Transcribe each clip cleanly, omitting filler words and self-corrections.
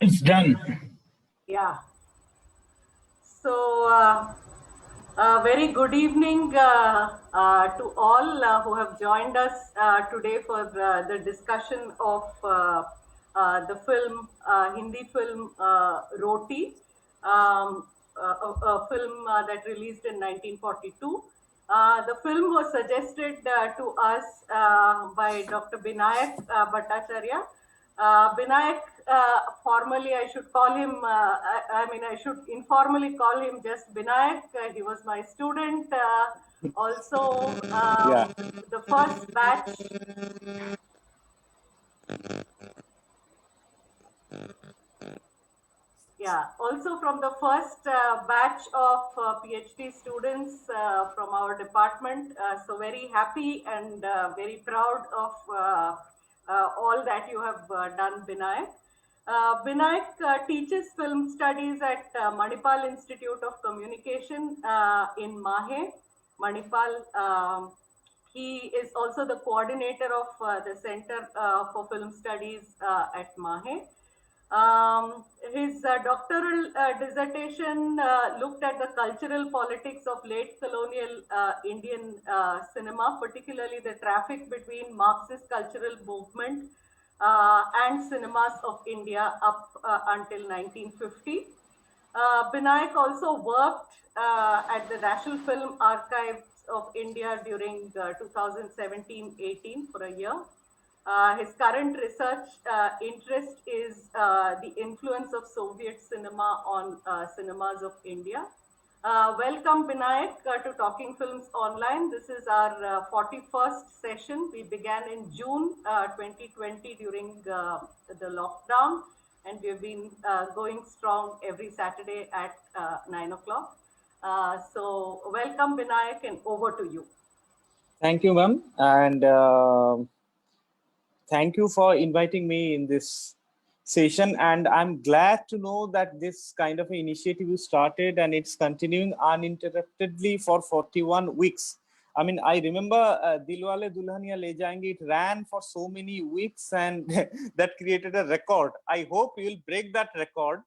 It's done. Yeah. So, very good evening to all who have joined us today for the discussion of the film, Hindi film Roti, a film that released in 1942. The film was suggested to us by Dr. Binayak Bhattacharya. Binayak, formally, I should call him, I should informally call him just Binayak. He was my student. Also, Yeah. the first batch, yeah, also from the first batch of PhD students from our department. So, very happy and very proud of all that you have done, Binayak. Binayak teaches film studies at Manipal Institute of Communication in Mahe, Manipal. He is also the coordinator of the Center for Film Studies at Mahe. His doctoral dissertation looked at the cultural politics of late colonial Indian cinema, particularly the traffic between Marxist cultural movement and cinemas of India up until 1950. Binayak also worked at the National Film Archives of India during 2017-18 for a year. His current research interest is the influence of Soviet cinema on cinemas of India. Welcome, Binayak, to Talking Films Online. This is our 41st session. We began in June 2020 during the lockdown, and we've been going strong every Saturday at 9 o'clock. So, welcome, Binayak, and over to you. Thank you, ma'am. And thank you for inviting me in this session. And I'm glad to know that this kind of initiative you started and it's continuing uninterruptedly for 41 weeks. I mean, I remember Dilwale Dulhania Le Jayenge, it ran for so many weeks and that created a record. I hope you'll break that record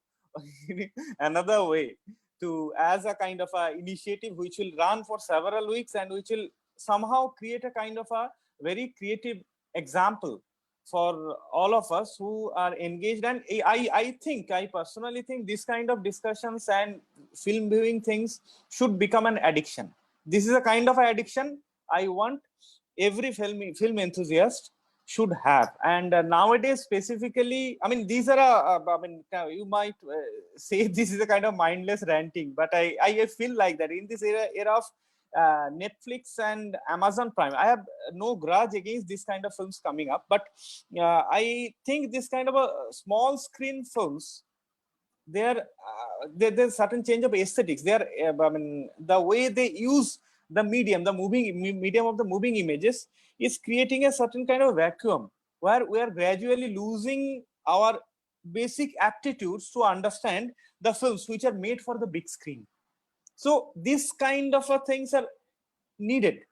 another way to as a kind of a initiative which will run for several weeks and which will somehow create a kind of a very creative example for all of us who are engaged. And I personally think this kind of discussions and film viewing things should become an addiction. This is a kind of addiction I want every film enthusiast should have. And nowadays specifically, I mean, these are you might say this is a kind of mindless ranting, but I feel like that in this era of Netflix and Amazon Prime, I have no grudge against this kind of films coming up, but I think this kind of a small screen films, there's certain change of aesthetics. The way they use the medium, the medium of the moving images is creating a certain kind of vacuum where we are gradually losing our basic aptitudes to understand the films which are made for the big screen. So this kind of things are needed.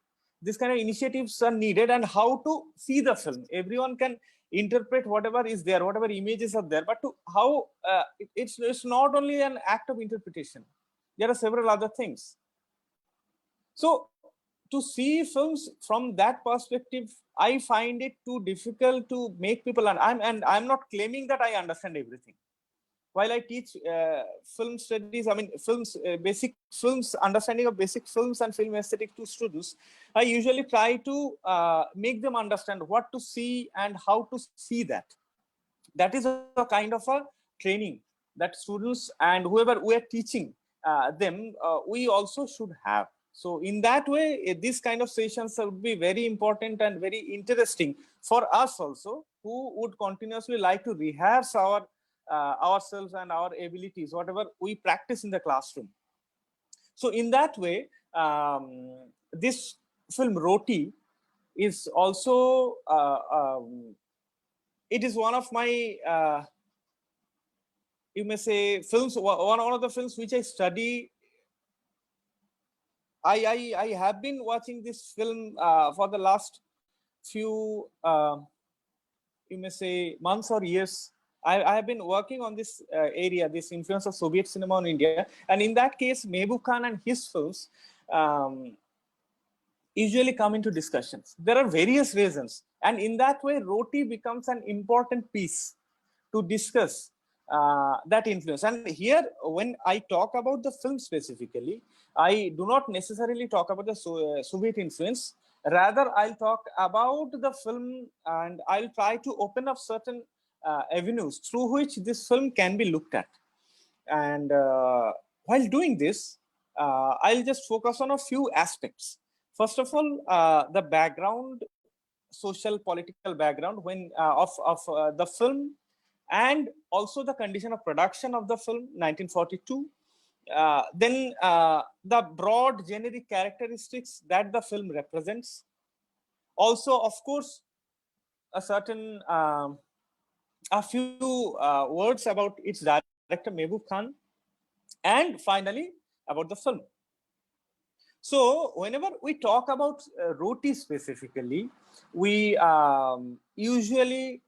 This kind of initiatives are needed, and how to see the film. Everyone can interpret whatever is there, whatever images are there, but to how it's not only an act of interpretation. There are several other things. So to see films from that perspective, I find it too difficult to make people. And I'm not claiming that I understand everything. While I teach film studies, I mean films, basic films, understanding of basic films and film aesthetics to students, I usually try to make them understand what to see and how to see that. That is a kind of a training that students and whoever we are teaching them, we also should have. So in that way, this kind of sessions would be very important and very interesting for us also, who would continuously like to rehearse ourselves and our abilities, whatever we practice in the classroom. So in that way, this film Roti is also it is one of my you may say films, one of the films which I study. I have been watching this film for the last few you may say, months or years, I have been working on this area, this influence of Soviet cinema on India. And in that case, Mehboob Khan and his films usually come into discussions. There are various reasons. And in that way, Roti becomes an important piece to discuss that influence. And here, when I talk about the film specifically, I do not necessarily talk about the Soviet influence. Rather, I'll talk about the film and I'll try to open up certain avenues through which this film can be looked at. And while doing this, I'll just focus on a few aspects. First of all, the background, social political background of the film, and also the condition of production of the film, 1942. Then the broad generic characteristics that the film represents. Also, of course, a certain a few words about its director Mehboob Khan, and finally about the film. So whenever we talk about Roti specifically, we usually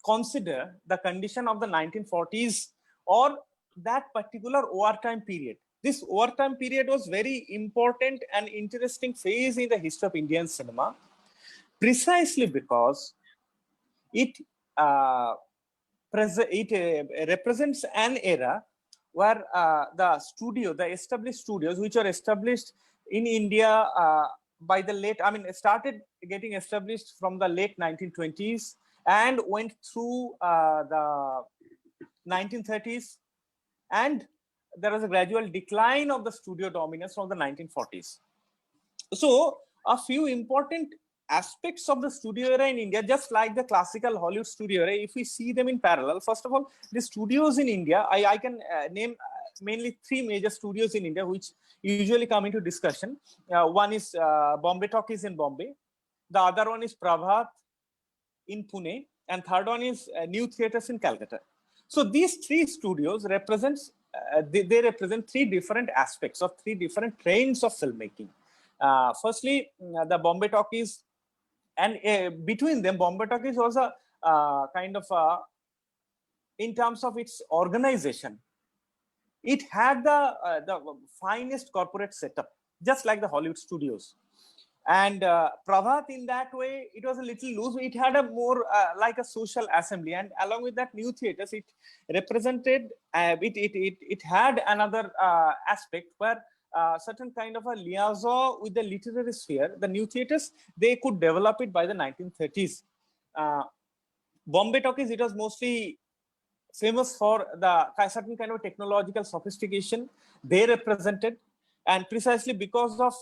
consider the condition of the 1940s or that particular wartime period. This wartime period was very important and interesting phase in the history of Indian cinema, precisely because it represents an era where the established studios, which are established in India by the late, started getting established from the late 1920s and went through the 1930s, and there was a gradual decline of the studio dominance from the 1940s. So a few important aspects of the studio era in India, just like the classical Hollywood studio era, if we see them in parallel, first of all, the studios in India, I can name mainly three major studios in India, which usually come into discussion. One is Bombay Talkies in Bombay. The other one is Prabhat in Pune. And third one is New Theatres in Calcutta. So these three studios represents, they represent three different aspects of three different trains of filmmaking. Firstly, the Bombay Talkies, and between them, Bombay Talkies was a kind of in terms of its organization, it had the finest corporate setup, just like the Hollywood studios. And Prabhat, in that way, it was a little loose. It had a more like a social assembly, and along with that, New Theatres, it represented. It had another aspect where certain kind of a liaison with the literary sphere. The New Theatres, they could develop it by the 1930s. Bombay Talkies, it was mostly famous for the certain kind of technological sophistication they represented. And precisely because of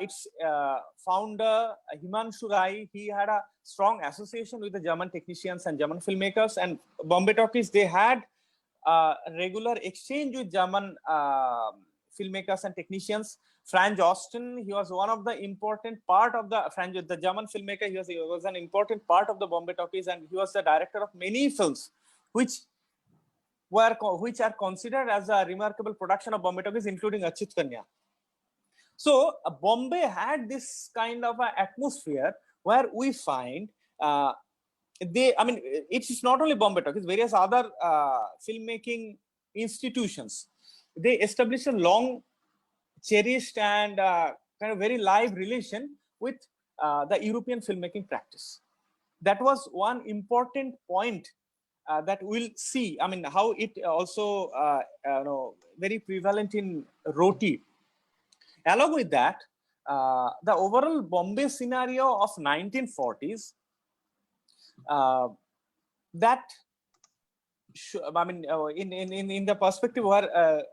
its founder, Himanshu Rai, he had a strong association with the German technicians and German filmmakers. And Bombay Talkies, they had regular exchange with German filmmakers and technicians. Franz Osten, he was one of the important part of the German filmmaker. He was an important part of the Bombay Talkies, and he was the director of many films, which are considered as a remarkable production of Bombay Talkies, including Achyut Kanya. So Bombay had this kind of an atmosphere where we find it's not only Bombay Talkies, various other filmmaking institutions. They established a long cherished and kind of very live relation with the European filmmaking practice. That was one important point that we'll see. I mean, how it also very prevalent in Roti. Along with that, the overall Bombay scenario of 1940s, that in the perspective where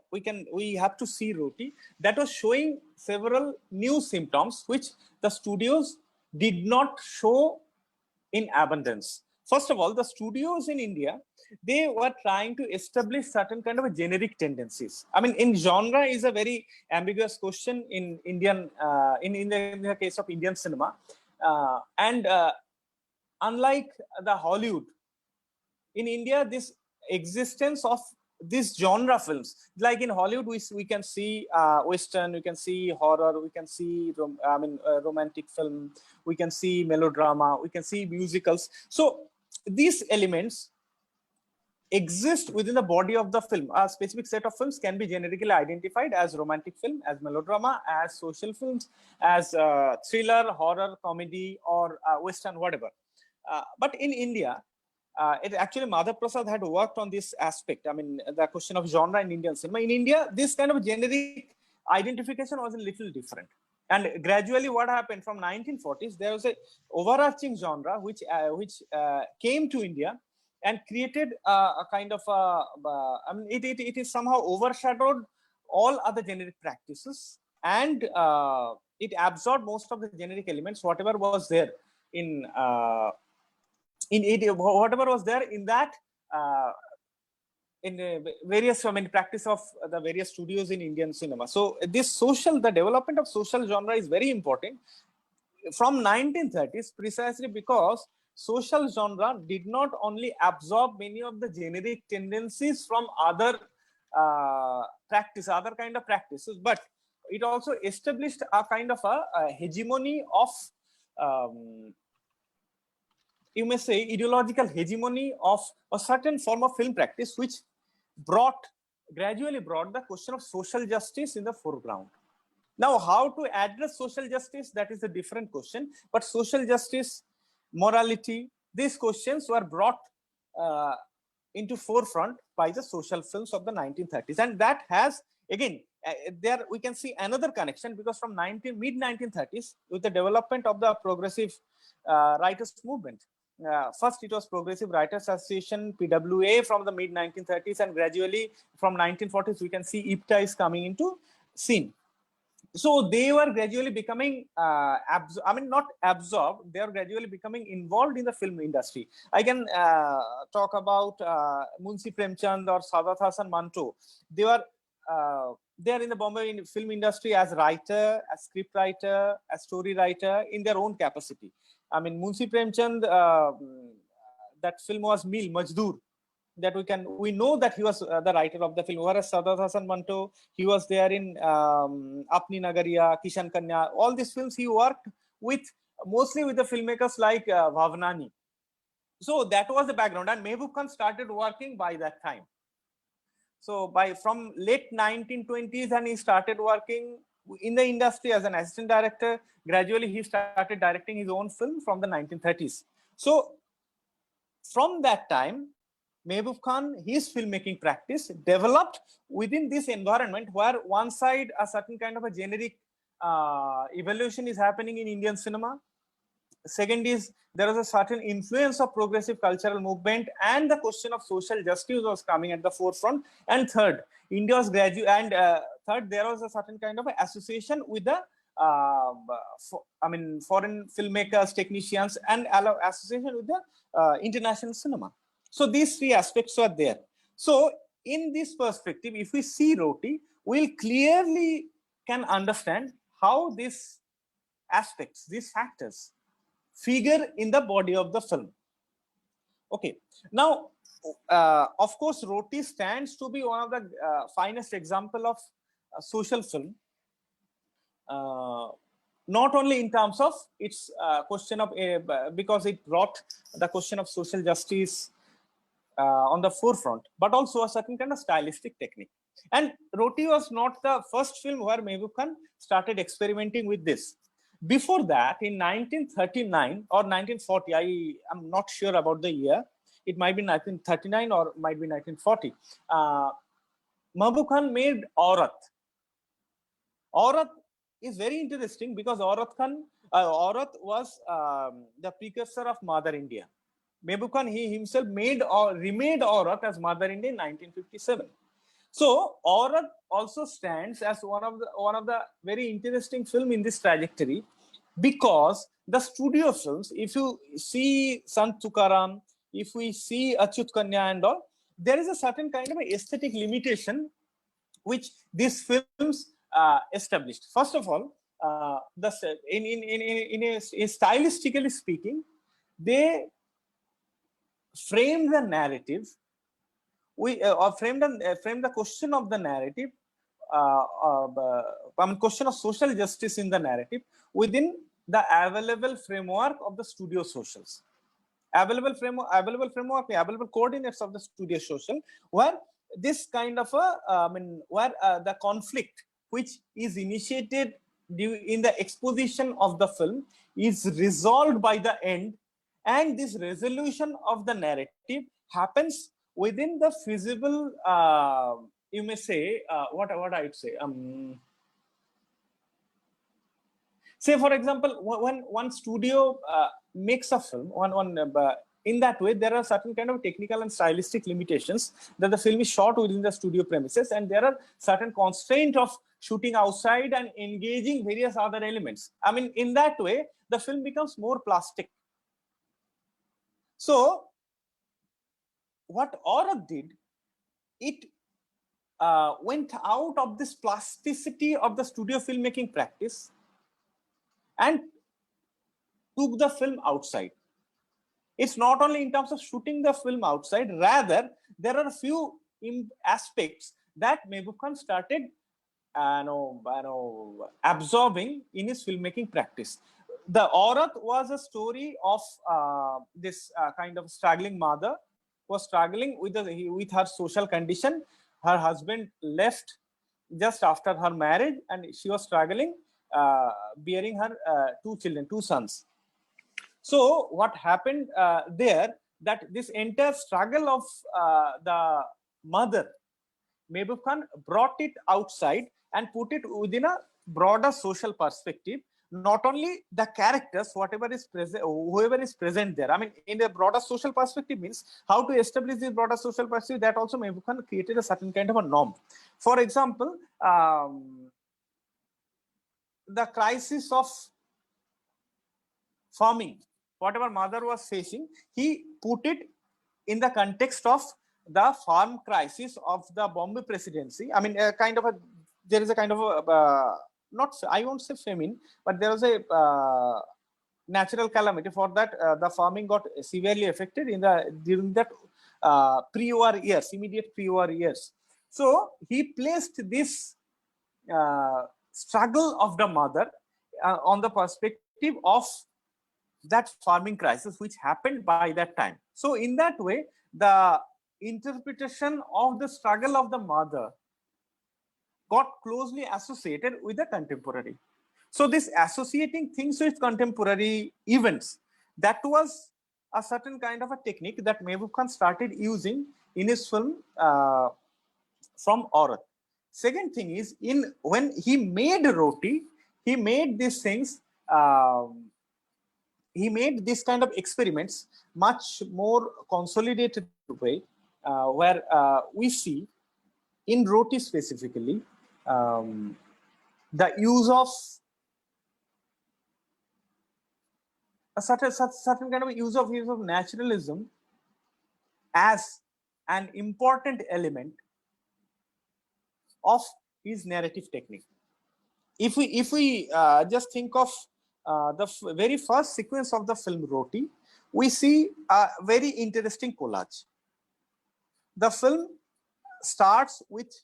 we have to see Roti, that was showing several new symptoms which the studios did not show in abundance. First of all, the studios in India, they were trying to establish certain kind of a generic tendencies. I mean, in genre is a very ambiguous question in Indian, in the case of Indian cinema. Unlike the Hollywood, in India, this existence of these genre films, like in Hollywood, we can see Western, we can see horror, we can see romantic film, we can see melodrama, we can see musicals. So these elements exist within the body of the film. A specific set of films can be generically identified as romantic film, as melodrama, as social films, as thriller, horror, comedy, or Western, whatever. But in India, it actually Madhav Prasad had worked on this aspect. I mean, the question of genre in Indian cinema. In India, this kind of generic identification was a little different. And gradually, what happened from 1940s, there was a overarching genre which came to India and created a kind of I mean, it is somehow overshadowed all other generic practices, and it absorbed most of the generic elements, whatever was there in it, whatever was there in that in various, I mean, practice of the various studios in Indian cinema. So the development of social genre is very important from 1930s, precisely because social genre did not only absorb many of the generic tendencies from other other kind of practices, but it also established a kind of a hegemony of you may say ideological hegemony of a certain form of film practice, which gradually brought the question of social justice in the foreground. Now, how to address social justice, that is a different question, but social justice, morality, these questions were brought into forefront by the social films of the 1930s. And that has, again, there we can see another connection, because from mid 1930s, with the development of the progressive writers movement, first it was Progressive Writers Association, PWA, from the mid 1930s, and gradually from 1940s we can see IPTA is coming into scene. So they were gradually becoming not absorbed, they are gradually becoming involved in the film industry. I can talk about Munshi Premchand or Saadat Hasan Manto. They are in the Bombay film industry as writer, as script writer, as story writer in their own capacity. I mean, Munshi Premchand, that film was Mil Majdoor, that we know that he was the writer of the film. Whereas Saadat Hasan Manto, he was there in Apni Nagariya, Kishan Kanya, all these films he worked with, mostly with the filmmakers like Bhavnani. So that was the background, and Mehboob Khan started working by that time. So from late 1920s, and he started working in the industry as an assistant director. Gradually, he started directing his own film from the 1930s. So from that time, Mehboob Khan, his filmmaking practice developed within this environment, where one side a certain kind of a generic evolution is happening in Indian cinema. Second is there is a certain influence of progressive cultural movement, and the question of social justice was coming at the forefront. And third, India was third, there was a certain kind of association with the foreign filmmakers, technicians, and association with the international cinema. So these three aspects are there. So in this perspective, if we see Roti, we'll clearly can understand how these aspects, these factors, figure in the body of the film. Okay, now of course Roti stands to be one of the finest example of social film, not only in terms of its question of because it brought the question of social justice on the forefront, but also a certain kind of stylistic technique. And Roti was not the first film where Mehboob Khan started experimenting with this. Before that, in 1939 or 1940, I am not sure about the year. It might be 1939 or might be 1940. Mehboob Khan made Aurat. Aurat is very interesting because Aurat was the precursor of Mother India. Mehboob Khan, he himself made or remade Aurat as Mother India in 1957. So Aurat also stands as one of the very interesting film in this trajectory, because the studio films, if you see Sant Tukaram, if we see Achyut Kanya and all, there is a certain kind of aesthetic limitation which these films established. First of all, stylistically speaking, they frame the narrative we frame the question of the narrative, question of social justice in the narrative within the available framework of the studio socials. Available coordinates of the studio social, where this kind of a, where the conflict which is initiated in the exposition of the film is resolved by the end, and this resolution of the narrative happens within the feasible, you may say, what I would say, say for example, when one studio makes a film, in that way there are certain kind of technical and stylistic limitations that the film is shot within the studio premises, and there are certain constraint of shooting outside and engaging various other elements. I mean, in that way the film becomes more plastic. So what Aurav did, it went out of this plasticity of the studio filmmaking practice and took the film outside. It's not only in terms of shooting the film outside, rather there are a few aspects that Mehboob Khan started absorbing in his filmmaking practice. The Aurat was a story of this kind of struggling mother who was struggling with her social condition. Her husband left just after her marriage, and she was struggling, bearing her two children, two sons. So what happened there, that this entire struggle of the mother, Mehboob Khan brought it outside and put it within a broader social perspective. Not only the characters, whatever is present, whoever is present there. I mean, in a broader social perspective means how to establish this broader social perspective. That also Mehboob Khan created a certain kind of a norm. For example, the crisis of farming, whatever mother was facing, he put it in the context of the farm crisis of the Bombay presidency. I mean, there is a kind of a, not, I won't say famine, but there was a natural calamity. For that, the farming got severely affected during that pre-war years, immediate pre-war years. So he placed this struggle of the mother on the perspective of that farming crisis which happened by that time. So in that way, the interpretation of the struggle of the mother got closely associated with the contemporary. So this associating things with contemporary events, that was a certain kind of a technique that Mehboob Khan started using in his film from Aurat. Second thing is, when he made Roti, he made these things, he made this kind of experiments much more consolidated way, where we see in Roti specifically the use of a certain kind of use of naturalism as an important element of his narrative technique. If we just think of the very first sequence of the film Roti, we see a very interesting collage. The film starts with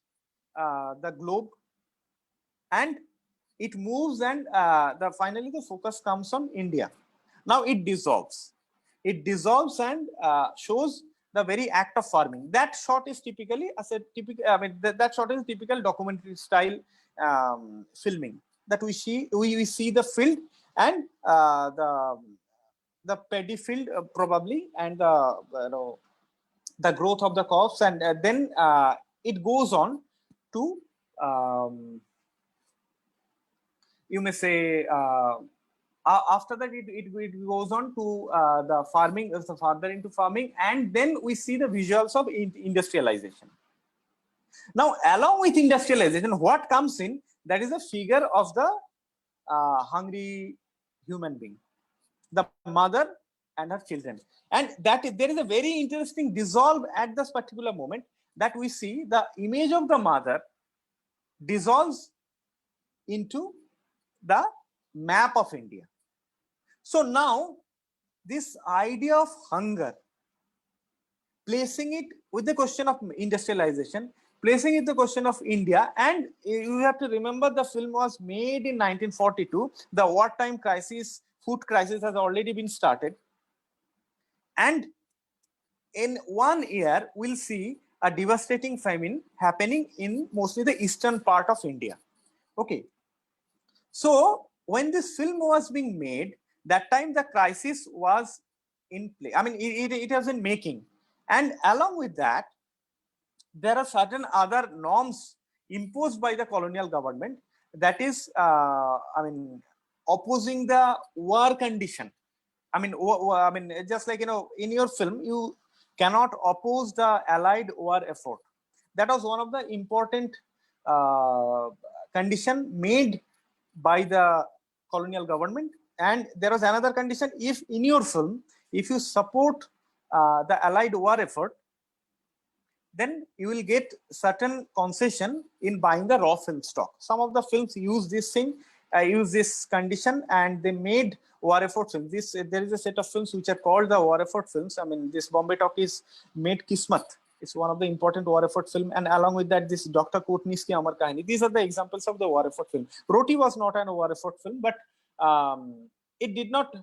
the globe, and it moves, and finally the focus comes on India. Now it dissolves. It dissolves and shows the very act of farming. That shot is typically, as a typical, I mean, that shot is typical documentary style filming. That we see the field and the paddy field probably, and the growth of the crops, and then it goes on to you may say after that it goes on to the farming, further into farming, and then we see the visuals of industrialization. Now along with industrialization, what comes in, that is a figure of the hungry human being, the mother and her children, and there is a very interesting dissolve at this particular moment, that we see the image of the mother dissolves into the map of India. So now this idea of hunger placing it with the question of industrialization, placing it the question of India. And you have to remember the film was made in 1942. The wartime crisis, food crisis has already been started. And in 1 year, we'll see a devastating famine happening in mostly the eastern part of India. Okay. So when this film was being made, that time the crisis was in play. I mean, it was in making. And along with that, there are certain other norms imposed by the colonial government that is, opposing the war condition. Just like, in your film, you cannot oppose the Allied war effort. That was one of the important condition made by the colonial government. And there was another condition: if in your film, if you support the Allied war effort, then you will get certain concession in buying the raw film stock. Some of the films use this thing, use this condition, and they made war effort films. There is a set of films which are called the war effort films. I mean, this Bombay Talkies made Kismat. It's one of the important war effort film, and along with that, this Dr. Kotnis Ki Amar Kahani. These are the examples of the war effort film. Roti was not an war effort film, but it did not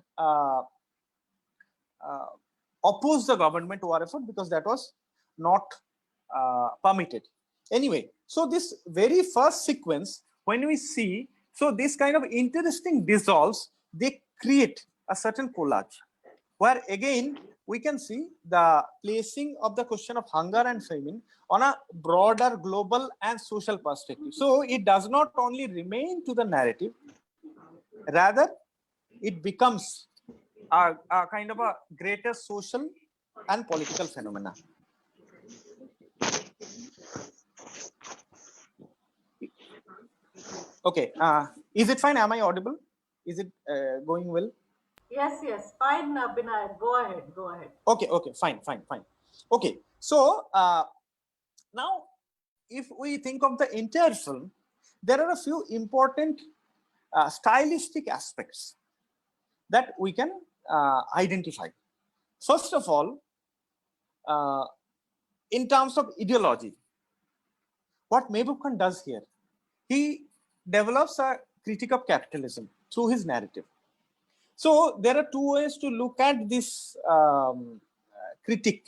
oppose the government war effort because that was not permitted. Anyway, so this very first sequence, when we see, so this kind of interesting dissolves, they create a certain collage where again we can see the placing of the question of hunger and famine on a broader global and social perspective. So it does not only remain to the narrative, rather it becomes a kind of a greater social and political phenomena. Okay, is it fine? Am I audible? Is it going well? Yes, fine, Binayak. Go ahead. Okay, fine. Okay, so now if we think of the entire film, there are a few important stylistic aspects that we can identify. First of all, in terms of ideology, what Mehboob Khan does here, he develops a critique of capitalism through his narrative. So there are two ways to look at this critique.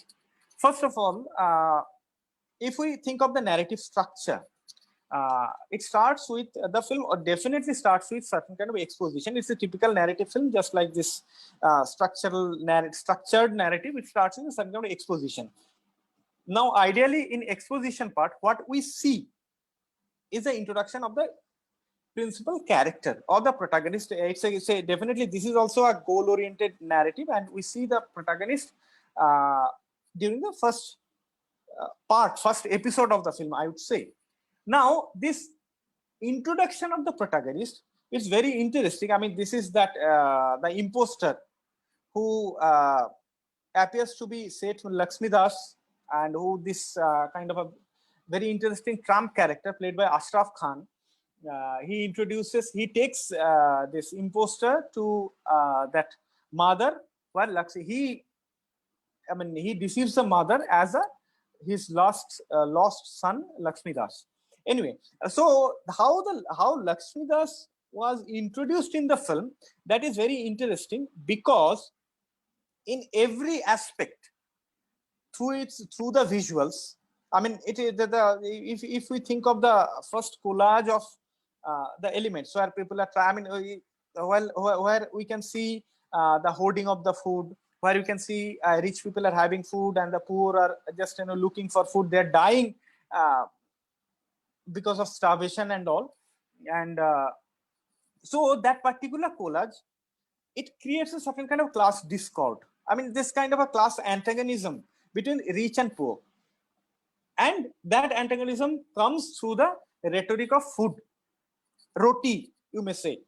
First of all, if we think of the narrative structure, it starts with the film, or definitely starts with certain kind of exposition. It's a typical narrative film, just like this structured narrative. It starts with a certain kind of exposition. Now, ideally, in exposition part, what we see is the introduction of the principal character or the protagonist. It's a definitely this is also a goal-oriented narrative, and we see the protagonist during the first first episode of the film, I would say. Now, this introduction of the protagonist is very interesting. I mean, this is that the imposter who appears to be Seth Lakshmi Das, and who this kind of a very interesting Trump character played by Ashraf Khan. He takes this imposter to that mother, where he deceives the mother as his lost son Lakshmi Das. Anyway, so how Lakshmi Das was introduced in the film, that is very interesting, because in every aspect, through the visuals, I mean, if we think of the first collage of the elements where people are trying, where we can see the hoarding of the food, where you can see rich people are having food and the poor are just looking for food. They're dying because of starvation and all. And so that particular collage, it creates a certain kind of class discord. I mean, this kind of a class antagonism between rich and poor. And that antagonism comes through the rhetoric of food, roti, you may say.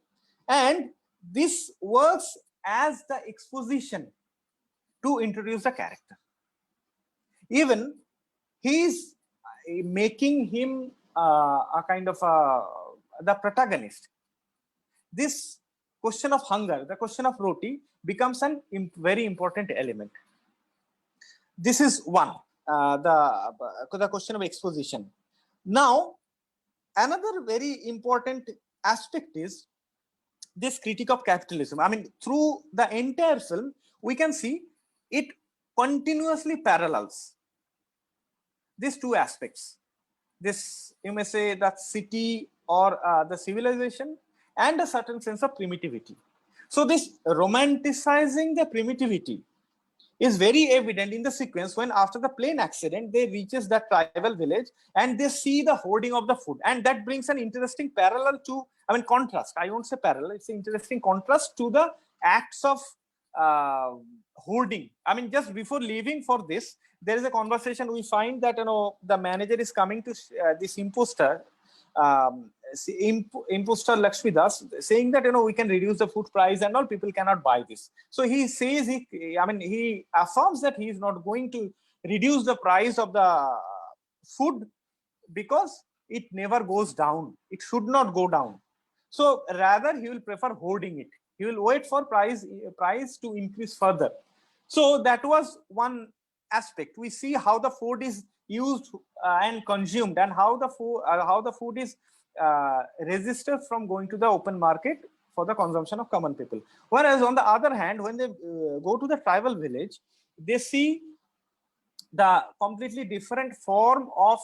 And this works as the exposition to introduce the character. Even he's making him a kind of the protagonist. This question of hunger, the question of roti, becomes an very important element. This is one, the question of exposition. Now, another very important aspect is this critique of capitalism. I mean, through the entire film, we can see it continuously parallels these two aspects. This, you may say, that city or the civilization and a certain sense of primitivity. So this romanticizing the primitivity is very evident in the sequence when, after the plane accident, they reaches that tribal village and they see the hoarding of the food, and that brings an interesting parallel to, I mean, contrast. I won't say parallel; it's an interesting contrast to the acts of hoarding. I mean, just before leaving for this, there is a conversation. We find that the manager is coming to this imposter. Imposter Lakshmi Das, saying that we can reduce the food price and all, people cannot buy this. So he says, he affirms that he is not going to reduce the price of the food because it never goes down. It should not go down. So rather he will prefer hoarding it. He will wait for price to increase further. So that was one aspect. We see how the food is used and consumed, and how the food is registered from going to the open market for the consumption of common people. Whereas on the other hand, when they go to the tribal village, they see the completely different form of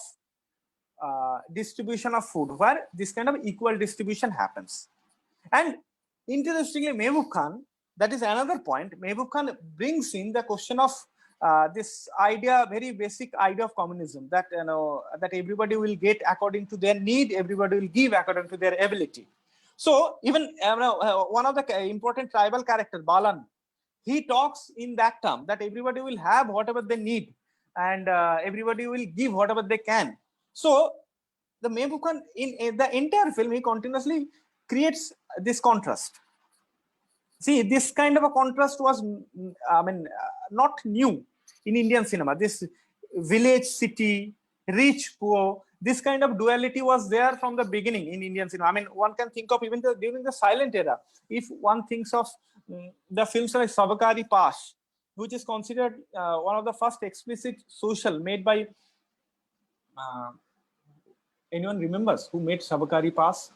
distribution of food, where this kind of equal distribution happens. And interestingly, Mehboob Khan, that is another point, Mehboob Khan brings in the question of this idea, very basic idea of communism, that that everybody will get according to their need, everybody will give according to their ability. So even one of the important tribal characters, Balan, he talks in that term, that everybody will have whatever they need, and everybody will give whatever they can. So the Mehboob Khan, in the entire film, he continuously creates this contrast. See, this kind of a contrast was, I mean, not new in Indian cinema. This village, city, rich, poor, this kind of duality was there from the beginning in Indian cinema. I mean, one can think of even during the silent era. If one thinks of the films like Sabakari Pash, which is considered one of the first explicit social made by, anyone remembers who made Sabakari Pass?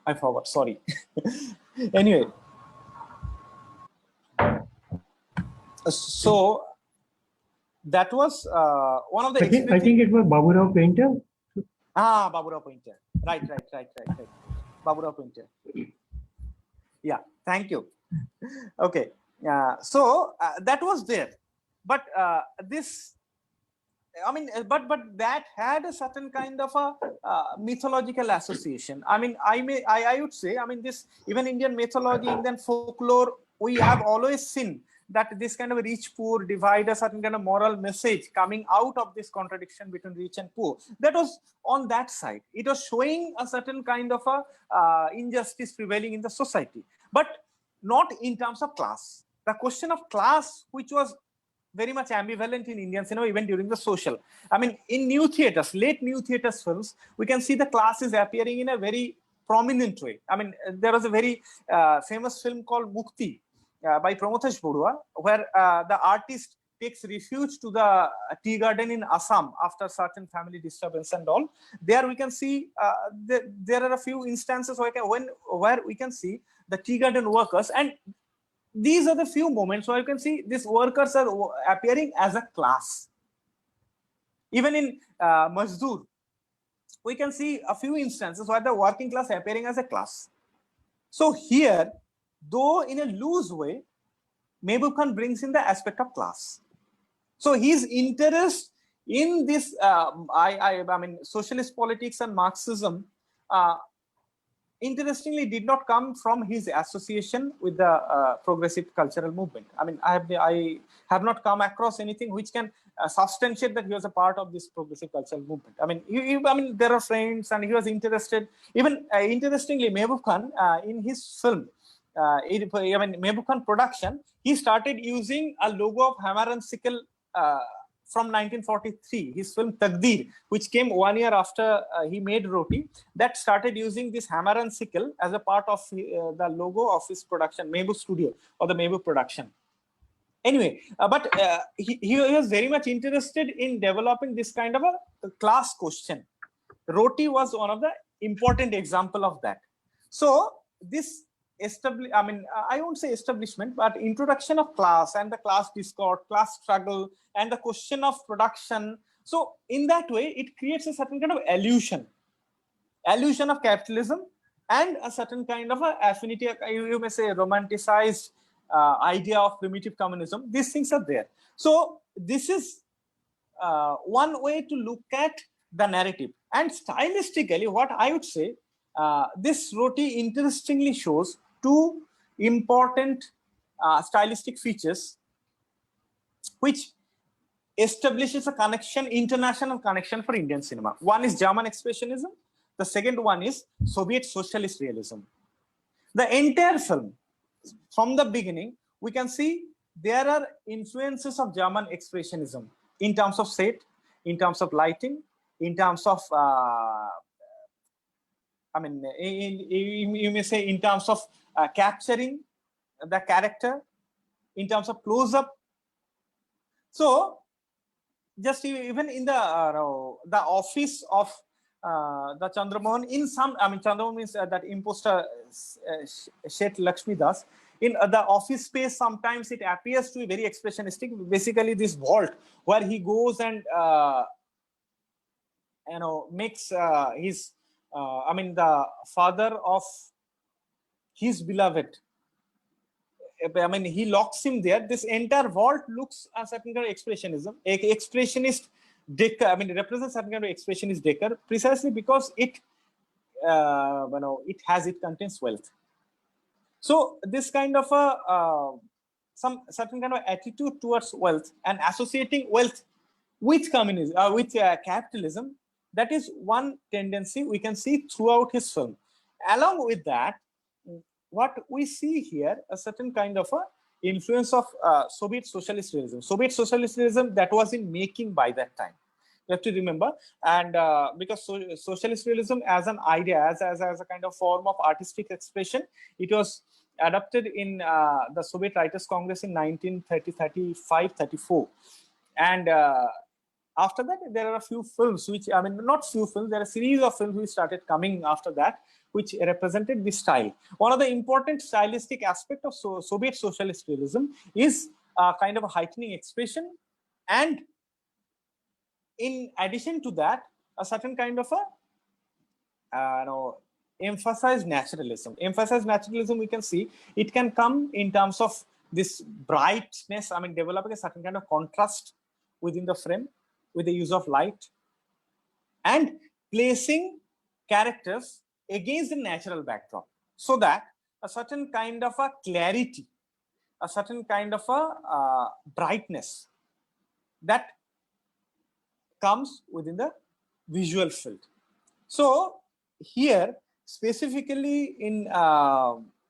I forgot, sorry. Anyway. So that was one of the. I think it was Baburao Painter. Baburao Painter. Right. Baburao Painter. Yeah, thank you. Okay. So that was there. But this, I mean, but that had a certain kind of a mythological association. I mean, I would say, I mean, this, even Indian mythology, Indian folklore, we have always seen that this kind of rich poor divide, a certain kind of moral message coming out of this contradiction between rich and poor. That was on that side. It was showing a certain kind of a injustice prevailing in the society, but not in terms of class. The question of class, which was very much ambivalent in Indian cinema, even during the social. I mean, in new theaters, late new theaters films, we can see the class is appearing in a very prominent way. I mean, there was a very famous film called Mukti by Pramothesh Borua, where the artist takes refuge to the tea garden in Assam after certain family disturbance and all. There we can see there are a few instances where we can see the tea garden workers, and these are the few moments where you can see these workers are appearing as a class. Even in Mazdoor, we can see a few instances where the working class appearing as a class. So here, though in a loose way, Mehboob Khan brings in the aspect of class. So his interest in this, I mean, socialist politics and Marxism, interestingly, did not come from his association with the progressive cultural movement. I mean, I have not come across anything which can substantiate that he was a part of this progressive cultural movement. I mean, I mean, there are friends, and he was interested. Even interestingly, Mehboob Khan in his film, I mean, Mehboob Khan production, he started using a logo of hammer and sickle from 1943, his film Taqdeer, which came 1 year after he made Roti, that started using this hammer and sickle as a part of the logo of his production, Mehboob Studio, or the Mehboob production. Anyway, but he was very much interested in developing this kind of a class question. Roti was one of the important example of that. So this I won't say establishment, but introduction of class and the class discord, class struggle, and the question of production. So in that way, it creates a certain kind of illusion of capitalism and a certain kind of a affinity, you may say romanticized idea of primitive communism. These things are there. So this is one way to look at the narrative. And stylistically, what I would say, this Roti interestingly shows two important stylistic features which establishes a connection, international connection for Indian cinema. One is German expressionism. The second one is Soviet socialist realism. The entire film, from the beginning, we can see there are influences of German expressionism in terms of set, in terms of lighting, in terms of, you may say in terms of capturing the character, in terms of close-up. So, just even in the office of the Chandramohan, in some, Chandramohan means that imposter Shet Lakshmi Das. In the office space, sometimes it appears to be very expressionistic. Basically, this vault where he goes and makes his, the father of his beloved. He locks him there. This entire vault looks a certain kind of expressionism. Expressionist decor. Represents certain kind of expressionist decor precisely because it, it contains wealth. So this kind of a some certain kind of attitude towards wealth and associating wealth with communism, with capitalism, that is one tendency we can see throughout his film. Along with that, what we see here, a certain kind of a influence of Soviet socialist realism. Soviet socialist realism that was in making by that time. You have to remember, and because socialist realism as an idea, as a kind of form of artistic expression, it was adopted in the Soviet Writers' Congress in 1935-34, and after that there are a few films which, not few films, there are a series of films which started coming after that, which represented this style. One of the important stylistic aspect of Soviet socialist realism is a kind of a heightening expression, and in addition to that, a certain kind of a emphasized naturalism. Emphasized naturalism, we can see it can come in terms of this brightness, developing a certain kind of contrast within the frame with the use of light and placing characters against the natural backdrop, so that a certain kind of a clarity, a certain kind of a brightness that comes within the visual field. So here, specifically in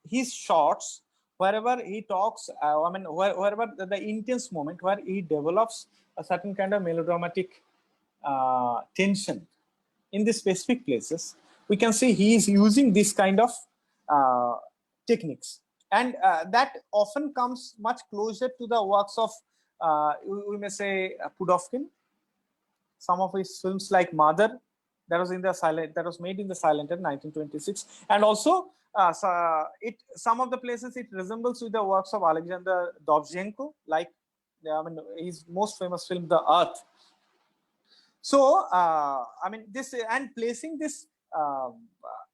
his shots, wherever he talks, wherever the intense moment where he develops a certain kind of melodramatic tension in the specific places, we can see he is using this kind of techniques, and that often comes much closer to the works of, we may say, Pudovkin. Some of his films like Mother, that was made in the Silent in 1926, and also some of the places it resembles with the works of Alexander Dovzhenko, like his most famous film, The Earth. So this, and placing this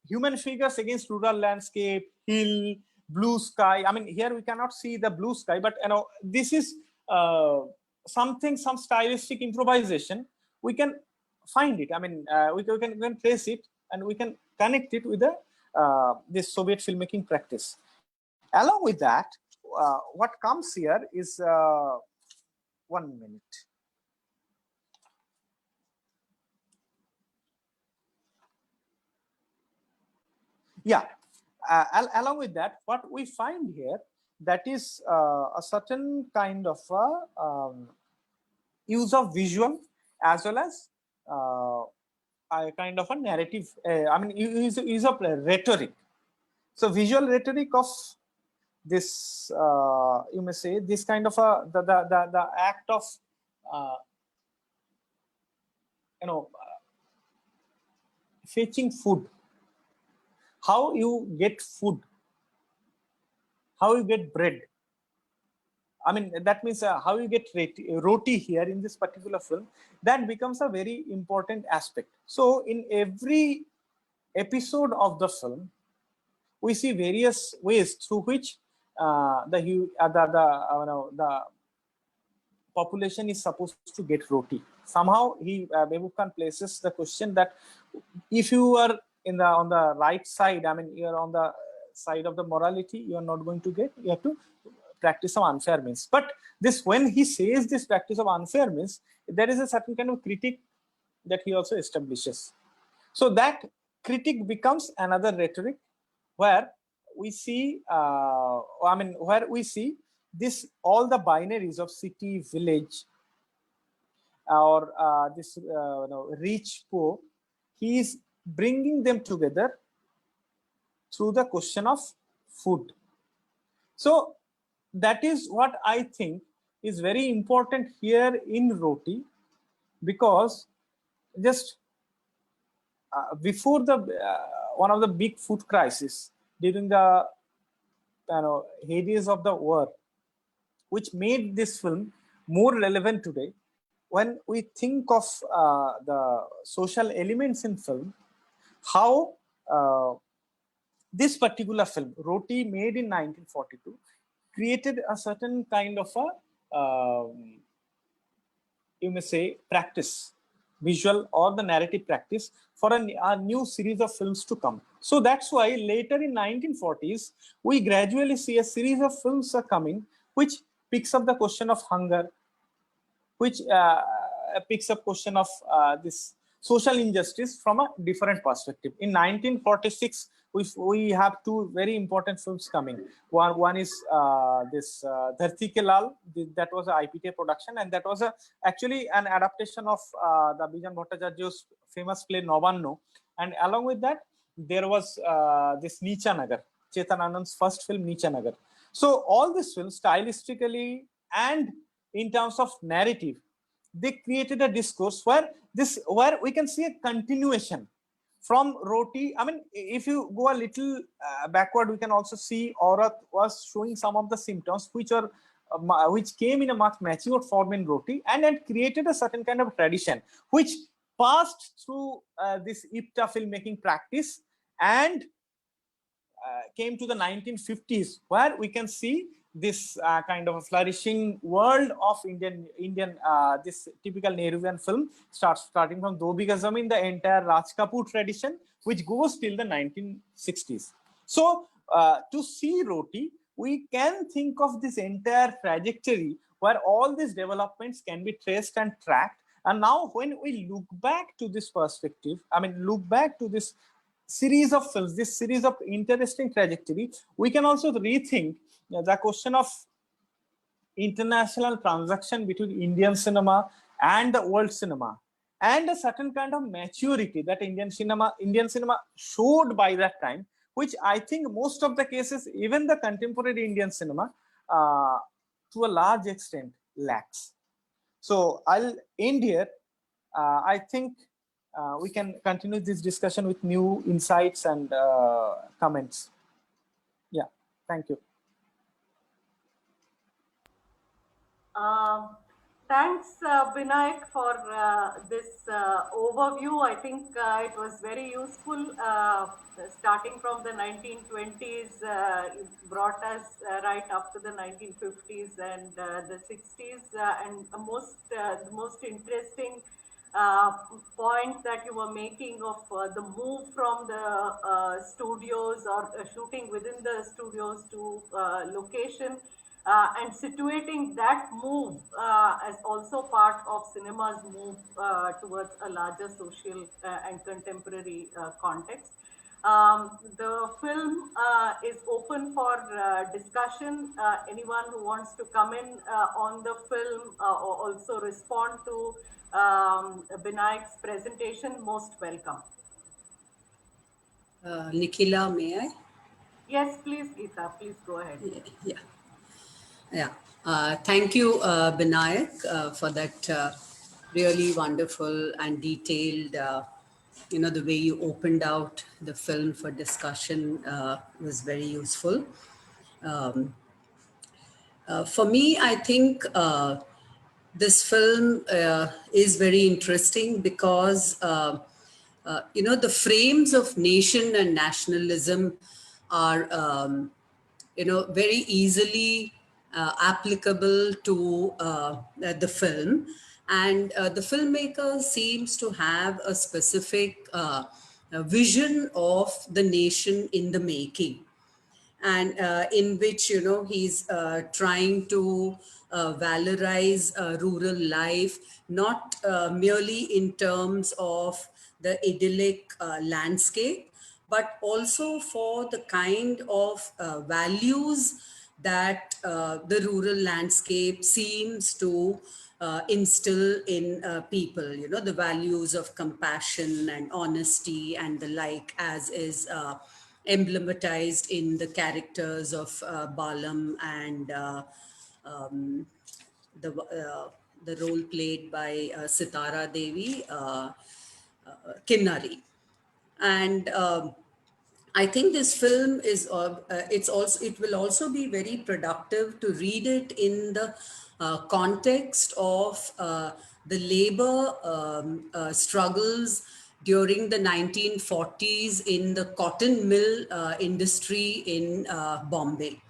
human figures against rural landscape, hill, blue sky. Here we cannot see the blue sky, but this is some stylistic improvisation. We can find it. We can trace it, and we can connect it with the this Soviet filmmaking practice. Along with that, what comes here is 1 minute. Yeah. Along with that, what we find here, that is a certain kind of use of visual as well as a kind of a narrative. Use of rhetoric. So visual rhetoric of this you may say this kind of the act of you know fetching food, how you get food, how you get bread. I mean, that means how you get roti here in this particular film, that becomes a very important aspect. So in every episode of the film, we see various ways through which the population is supposed to get roti. Somehow Mehboob Khan places the question that if you are on the right side, I mean, you are on the side of the morality, you are not going to get, you have to practice some unfair means. But this, when he says this practice of unfair means, there is a certain kind of critique that he also establishes. So that critique becomes another rhetoric where we see, where we see this, all the binaries of city, village, or this rich, poor, he is bringing them together through the question of food. So that is what I think is very important here in Roti, because just before the one of the big food crisis during the heydays of the war, which made this film more relevant today, when we think of the social elements in film, how this particular film, Roti, made in 1942, created a certain kind of a, you may say, practice, visual or the narrative practice for a new series of films to come. So that's why later in 1940s, we gradually see a series of films are coming, which picks up the question of hunger, which picks up question of this social injustice from a different perspective. In 1946, we have two very important films coming. One is this Dharti Ke Lal, that was a IPTA production, and that was actually an adaptation of the Bijan Bhattacharya's famous play Nabanno. And along with that, there was this Nicha Nagar, Chetan Anand's first film, Nicha Nagar. So all these films, stylistically and in terms of narrative, they created a discourse where we can see a continuation from Roti. I mean, if you go a little backward, we can also see Aurat was showing some of the symptoms which are which came in a much matured form in Roti, and it created a certain kind of tradition which passed through this IPTA filmmaking practice and came to the 1950s, where we can see this kind of a flourishing world of Indian this typical Nehruvian film, starting from Do Bigha Zamin, the entire Raj Kapoor tradition, which goes till the 1960s. So to see Roti, we can think of this entire trajectory where all these developments can be traced and tracked. And now when we look back to this perspective, I mean, look back to this series of films, this series of interesting trajectory, we can also rethink the question of international transaction between Indian cinema and the world cinema, and a certain kind of maturity that Indian cinema showed by that time, which I think most of the cases, even the contemporary Indian cinema, to a large extent lacks. So I'll end here. I think we can continue this discussion with new insights and comments. Yeah, thank you. Thanks, Binayak, for this overview. I think it was very useful. Starting from the 1920s, it brought us right up to the 1950s and the 60s. And the most interesting point that you were making of the move from the studios or shooting within the studios to location. And situating that move as also part of cinema's move towards a larger social and contemporary context. The film is open for discussion. Anyone who wants to come in on the film or also respond to Binayak's presentation, most welcome. Nikhila, may I? Yes, please, Geeta, please go ahead. Yeah, yeah. Thank you, Binayak, for that really wonderful and detailed, the way you opened out the film for discussion was very useful. Um, for me, I think this film is very interesting because, the frames of nation and nationalism are, very easily applicable to the film. And the filmmaker seems to have a specific vision of the nation in the making, and in which he's trying to valorize rural life, not merely in terms of the idyllic landscape, but also for the kind of values that the rural landscape seems to instill in people, the values of compassion and honesty and the like, as is emblematized in the characters of Balam and um, the role played by Sitara Devi, Kinnari. And I think this film is it will also be very productive to read it in the context of the labor struggles during the 1940s in the cotton mill industry in Bombay.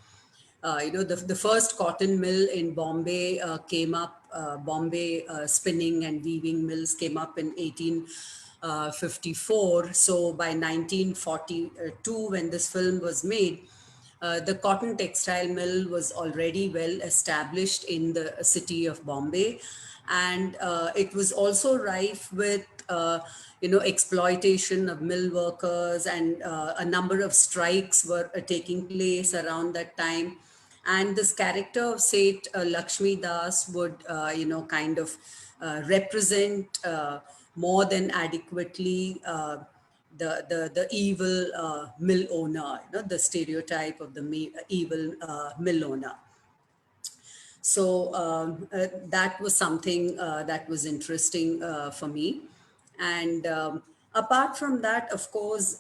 The first cotton mill in Bombay came up, Bombay spinning and weaving mills came up in 1854. So by 1942, when this film was made, the cotton textile mill was already well established in the city of Bombay. And it was also rife with, exploitation of mill workers, and a number of strikes were taking place around that time. And this character of Seth Lakshmi Das would, kind of represent more than adequately the evil mill owner, the stereotype of the evil mill owner. So that was something that was interesting for me. And apart from that, of course,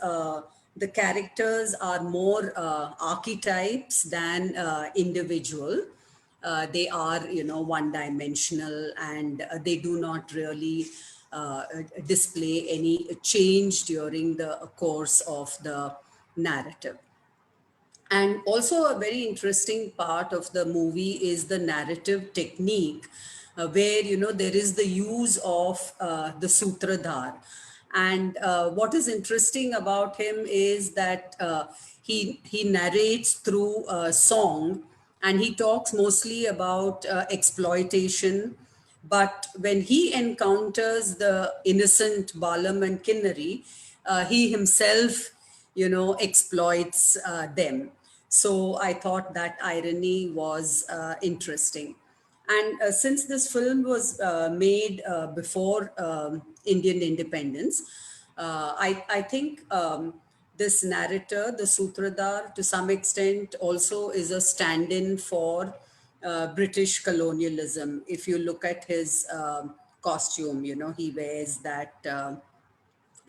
the characters are more archetypes than individual. They are, one dimensional, and they do not really display any change during the course of the narrative. And also, a very interesting part of the movie is the narrative technique, where there is the use of the sutradhar. And what is interesting about him is that he narrates through song, and he talks mostly about exploitation. But when he encounters the innocent Balam and Kinnari, he himself, exploits them. So I thought that irony was interesting. And since this film was made before Indian independence, I think this narrator, the Sutradhar, to some extent also is a stand in for British colonialism. If you look at his costume, he wears that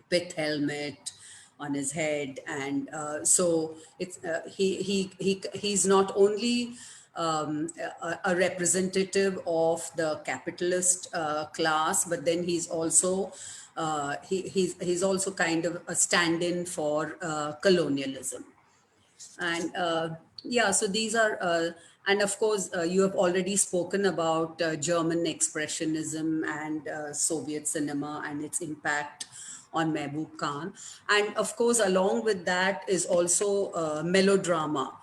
pith helmet on his head, and so it's he's not only a representative of the capitalist class, but then he's also he's also kind of a stand-in for colonialism. And yeah, so these are, and of course, you have already spoken about German expressionism and Soviet cinema and its impact on Mehboob Khan. And of course, along with that is also melodrama,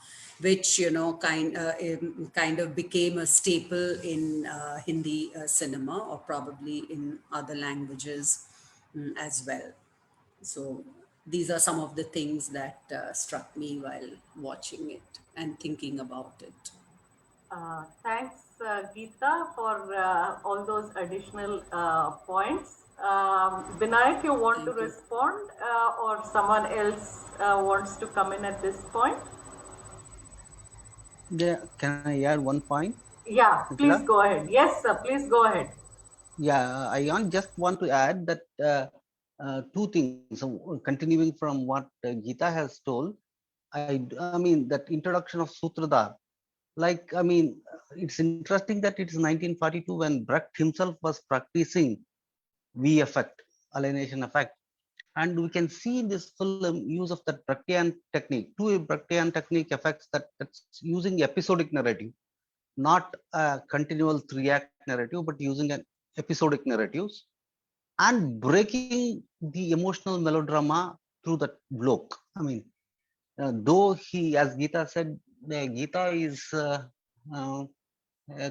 which kind of became a staple in Hindi cinema, or probably in other languages as well. So these are some of the things that struck me while watching it and thinking about it. Thanks, Geeta, for all those additional points. Vinayak, you want Thank to you. respond or someone else wants to come in at this point? Yeah, can I add one point, Yeah, please Mithila? go ahead. Yes, sir, please go ahead. Yeah, just want to add that two things. So, continuing from what Geeta has told, I mean that introduction of Sutradhar. Like, I mean, it's interesting that it's 1942 when Brecht himself was practicing V effect, alienation effect, and we can see in this film use of that Brechtian technique, two Brechtian technique effects that's using episodic narrative, not a continual three-act narrative, but using an episodic narratives and breaking the emotional melodrama through that bloke. I mean, though he, as Geeta said, the Gita is uh,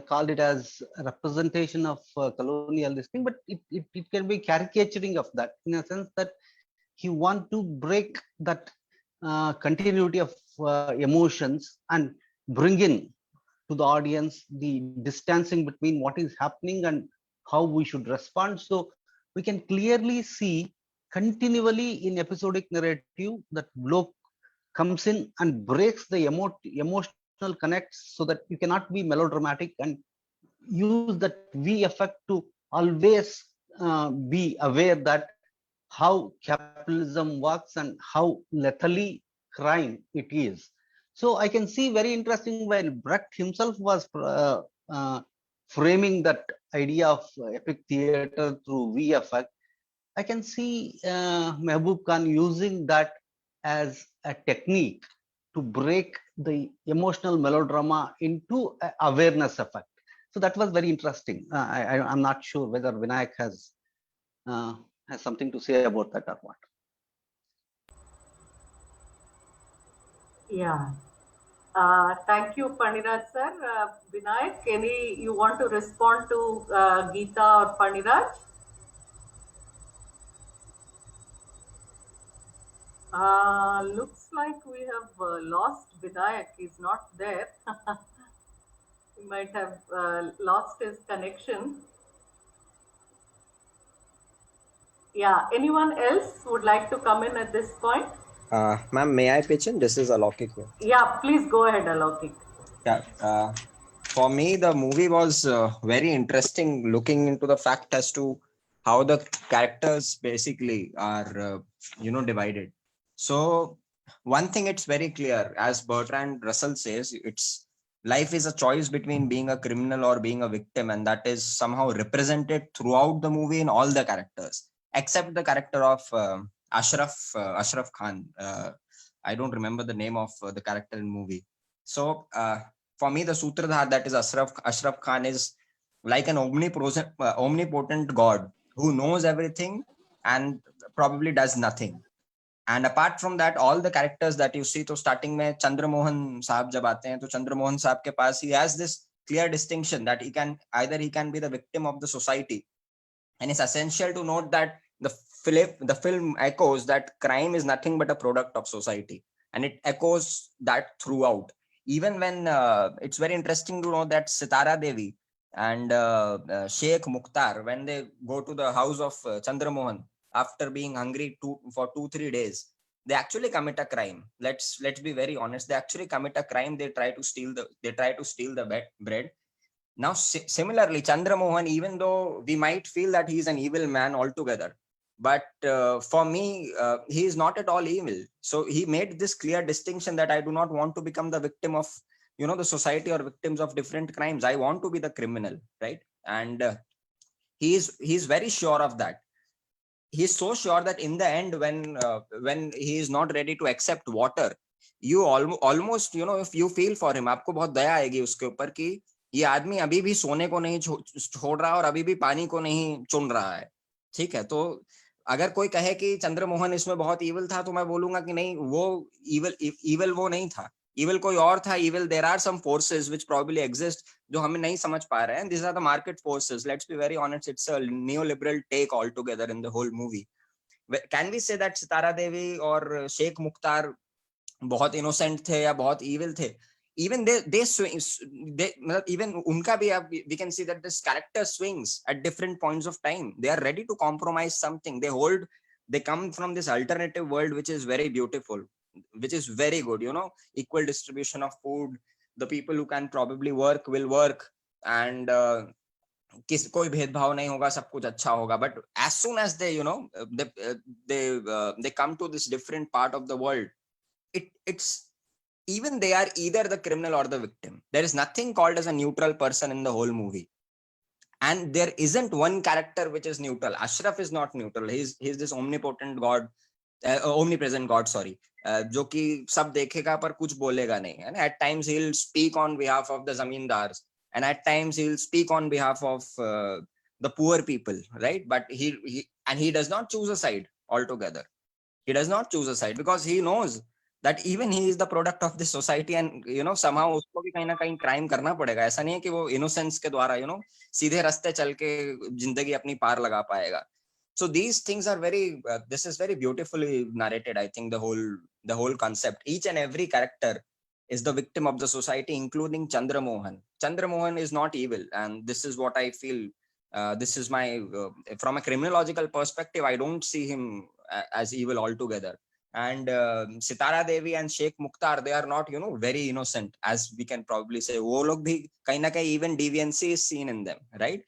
called it as a representation of colonial this thing, but it can be caricaturing of that in a sense that he want to break that continuity of emotions and bring in to the audience the distancing between what is happening and how we should respond. So we can clearly see continually in episodic narrative that bloke comes in and breaks the emotional connects so that you cannot be melodramatic and use that V effect to always be aware that how capitalism works and how lethally crime it is. So I can see very interesting when Brecht himself was framing that idea of epic theater through V effect. I can see Mehboob Khan using that as a technique to break the emotional melodrama into awareness effect. So that was very interesting. I'm not sure whether Vinayak uh, has something to say about that or what. Yeah. Thank you, Paniraj sir. Vinayak, you want to respond to Geeta or Paniraj? Looks like we have lost Vinayak. He's not there. He might have lost his connection. Yeah. Anyone else would like to come in at this point? Ma'am, may I pitch in? This is Alokik here. Yeah, please go ahead, Alokik. Yeah. For me, the movie was very interesting, looking into the fact as to how the characters basically are, divided. So one thing it's very clear, as Bertrand Russell says, it's life is a choice between being a criminal or being a victim, and that is somehow represented throughout the movie in all the characters, except the character of Ashraf Khan. I don't remember the name of the character in movie. So for me, the Sutradhar, that is Ashraf Khan, is like an omnipotent god who knows everything and probably does nothing. And apart from that, all the characters that you see, so starting में Chandramohan साहब जब आते हैं, तो Chandramohan साहब के पास, he has this clear distinction that he can be the victim of the society, and it's essential to note that the film echoes that crime is nothing but a product of society, and it echoes that throughout. Even when it's very interesting to know that Sitara Devi and Sheikh Mukhtar, when they go to the house of Chandramohan after being hungry for 2-3 days, they actually commit a crime. Let's be very honest. They actually commit a crime. They try to steal the bread. Now, similarly, Chandramohan, even though we might feel that he's an evil man altogether, but for me, he is not at all evil. So he made this clear distinction that I do not want to become the victim of, the society or victims of different crimes. I want to be the criminal, right? And he's very sure of that. He's so sure that in the end, when he is not ready to accept water, you almost, if you feel for him, आपको बहुत दया आएगी उसके ऊपर कि ये आदमी अभी भी सोने को नहीं छोड़ रहा और अभी भी पानी को नहीं चुन रहा है. ठीक है, तो अगर कोई कहे कि चंद्रमोहन इसमें बहुत इविल था, तो मैं बोलूंगा कि नहीं, वो इविल वो नहीं था. इविल कोई और था. Evil, there are some forces which probably exist जो हमें नहीं समझ पा रहे हैं. This are the market forces. Let's be very honest, it's a neoliberal take all together in the whole movie. Can we say that Sitara Devi और शेख मुख्तार बहुत innocent थे या बहुत इविल थे? even they swing, they even unka bhi we can see that this character swings at different points of time. They are ready to compromise something. They come from this alternative world, which is very beautiful, which is very good, you know, equal distribution of food. The people who can probably work will work, and कोई भेदभाव नहीं होगा, सब कुछ अच्छा होगा. But as soon as they, you know, they come to this different part of the world, it's even they are either the criminal or the victim. There is nothing called as a neutral person in the whole movie, and there isn't one character which is neutral. Ashraf is not neutral. He's this omnipotent god, omnipresent god, sorry, जो कि सब देखेगा पर कुछ बोलेगा नहीं. And at times he'll speak on behalf of the zamindars, and at times he'll speak on behalf of the poor people, right? But he does not choose a side altogether. He does not choose a side because he knows that even he is the product of this society, and you know, somehow उसको भी कहीं ना कहीं crime करना पड़ेगा. ऐसा नहीं है कि वो innocence के द्वारा, you know, सीधे रास्ते चल के जिंदगी अपनी पार लगा पाएगा. So these things are very this is very beautifully narrated. I think the whole concept, each and every character is the victim of the society, including Chandra Mohan. Chandra Mohan is not evil, and this is what I feel. This is my from a criminological perspective, I don't see him as evil altogether. And Sitara Devi and Sheikh Mukhtar, they are not, you know, very innocent, as we can probably say. वो लोग भी कहीं ना कहीं even deviancy is seen in them, right?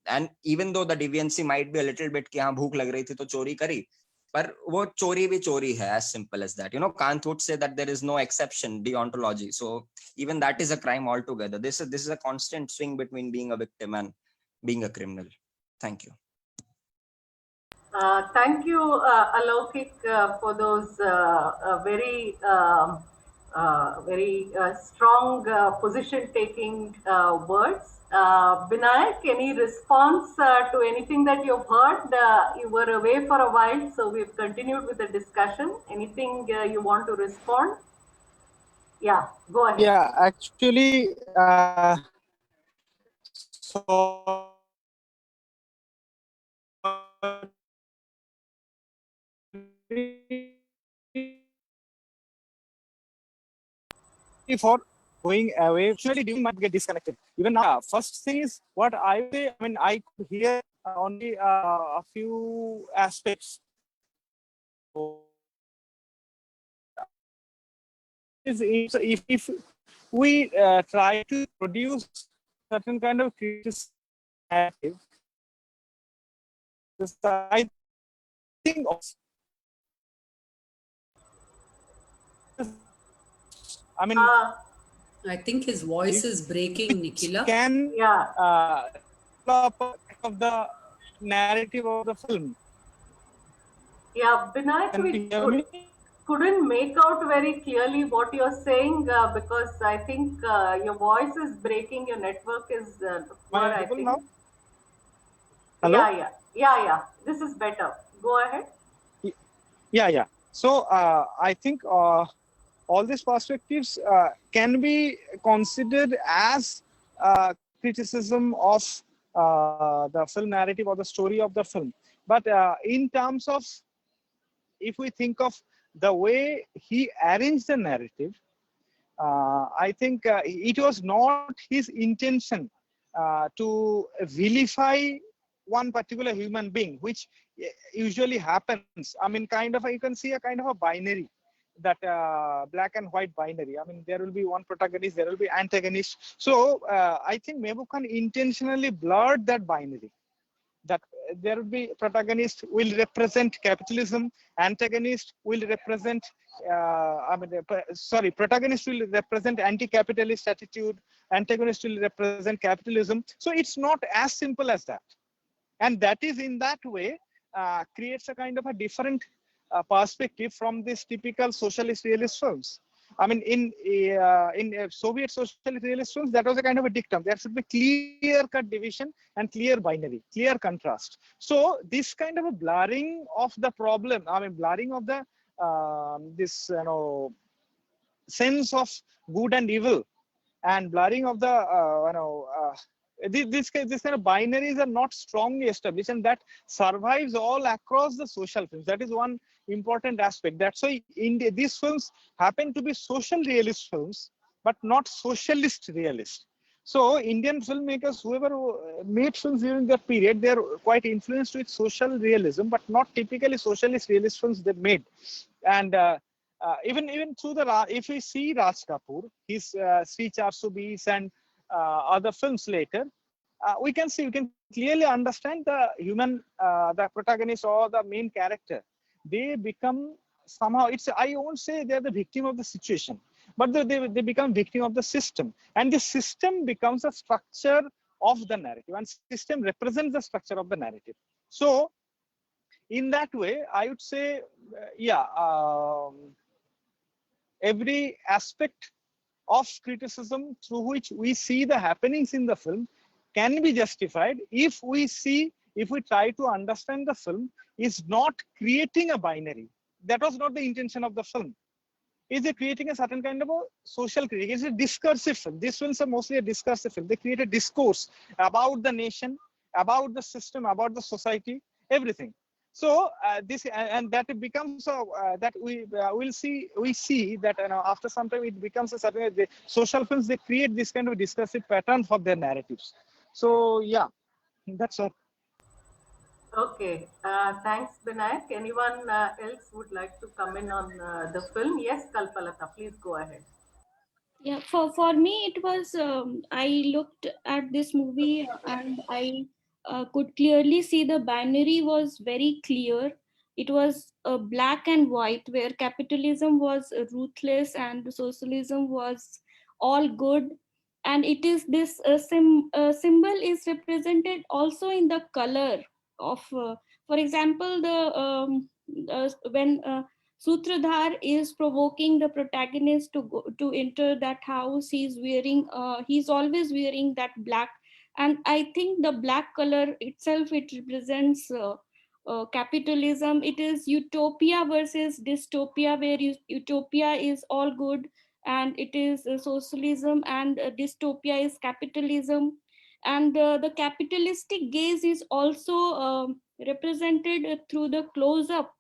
And even though the deviancy might be a little bit कि हाँ भूख लग रही थी तो चोरी करी, पर वो चोरी भी चोरी है, as simple as that. You know, Kant would say that there is no exception, deontology. So even that is a crime altogether. This is a constant swing between being a victim and being a criminal. Thank you. Thank you, Alaukik, for those very strong position-taking words. Binayak, any response to anything that you've heard? You were away for a while, so we've continued with the discussion. Anything you want to respond? Yeah, go ahead. Yeah, actually, so for going away, actually you might get disconnected. Even now, first thing is what I say. I mean, I could hear only a few aspects. If we try to produce certain kind of criticism, I think I mean, I think his voice is breaking, Nikhila. can Yeah. of the narrative of the film. Yeah, Binayak, Can we you hear me? couldn't make out very clearly what you're saying because I think your voice is breaking, your network is poor, Am I I audible think. now? Hello? Yeah. This is better. Go ahead. Yeah. So I think all these perspectives can be considered as criticism of the film narrative or the story of the film. But in terms of, if we think of the way he arranged the narrative, I think it was not his intention to vilify one particular human being, which usually happens. I mean, kind of, you can see a kind of a binary, that black and white binary. I mean, there will be one protagonist, there will be antagonist. So I think Mehboob Khan intentionally blurred that binary, that there will be protagonist will represent capitalism, antagonist will represent protagonist will represent anti-capitalist attitude, antagonist will represent capitalism. So it's not as simple as that, and that is in that way creates a kind of a different perspective from these typical socialist realist films. I mean, in Soviet socialist realist films, that was a kind of a dictum. There should be clear-cut division and clear binary, clear contrast. So this kind of a blurring of the problem, I mean, blurring of the this sense of good and evil, and blurring of the this kind of binaries are not strongly established, and that survives all across the social films. That is one important aspect. That's why these films happen to be social realist films, but not socialist realist. So Indian filmmakers, whoever made films during that period, they're quite influenced with social realism, but not typically socialist realist films they made. And even through if we see Raj Kapoor, his Sri 420 and other films later, we can clearly understand the protagonist or the main character. They become somehow, I won't say they're the victim of the situation, but they become victim of the system, and the system becomes a structure of the narrative, and system represents the structure of the narrative. So in that way, I would say, yeah, every aspect of criticism through which we see the happenings in the film can be justified if we try to understand the film is not creating a binary. That was not the intention of the film. Is it creating a certain kind of a social critique? It's a discursive film. These films are mostly a discursive film. They create a discourse about the nation, about the system, about the society, everything. So this and that it becomes that we see that after some time it becomes a certain the social films, they create this kind of discursive pattern for their narratives. So yeah, that's all. Okay, thanks, Binayak. Anyone else would like to comment on the film? Yes, Kalpalata, please go ahead. Yeah, for me it was I looked at this movie and I could clearly see the binary was very clear. It was black and white, where capitalism was ruthless and socialism was all good. And it is this symbol is represented also in the color of for example, the when Sutradhar is provoking the protagonist to go to enter that house. He's always wearing that black, and I think the black color itself, it represents capitalism. It is utopia versus dystopia, where utopia is all good, and it is socialism, and dystopia is capitalism. And the capitalistic gaze is also represented through the close up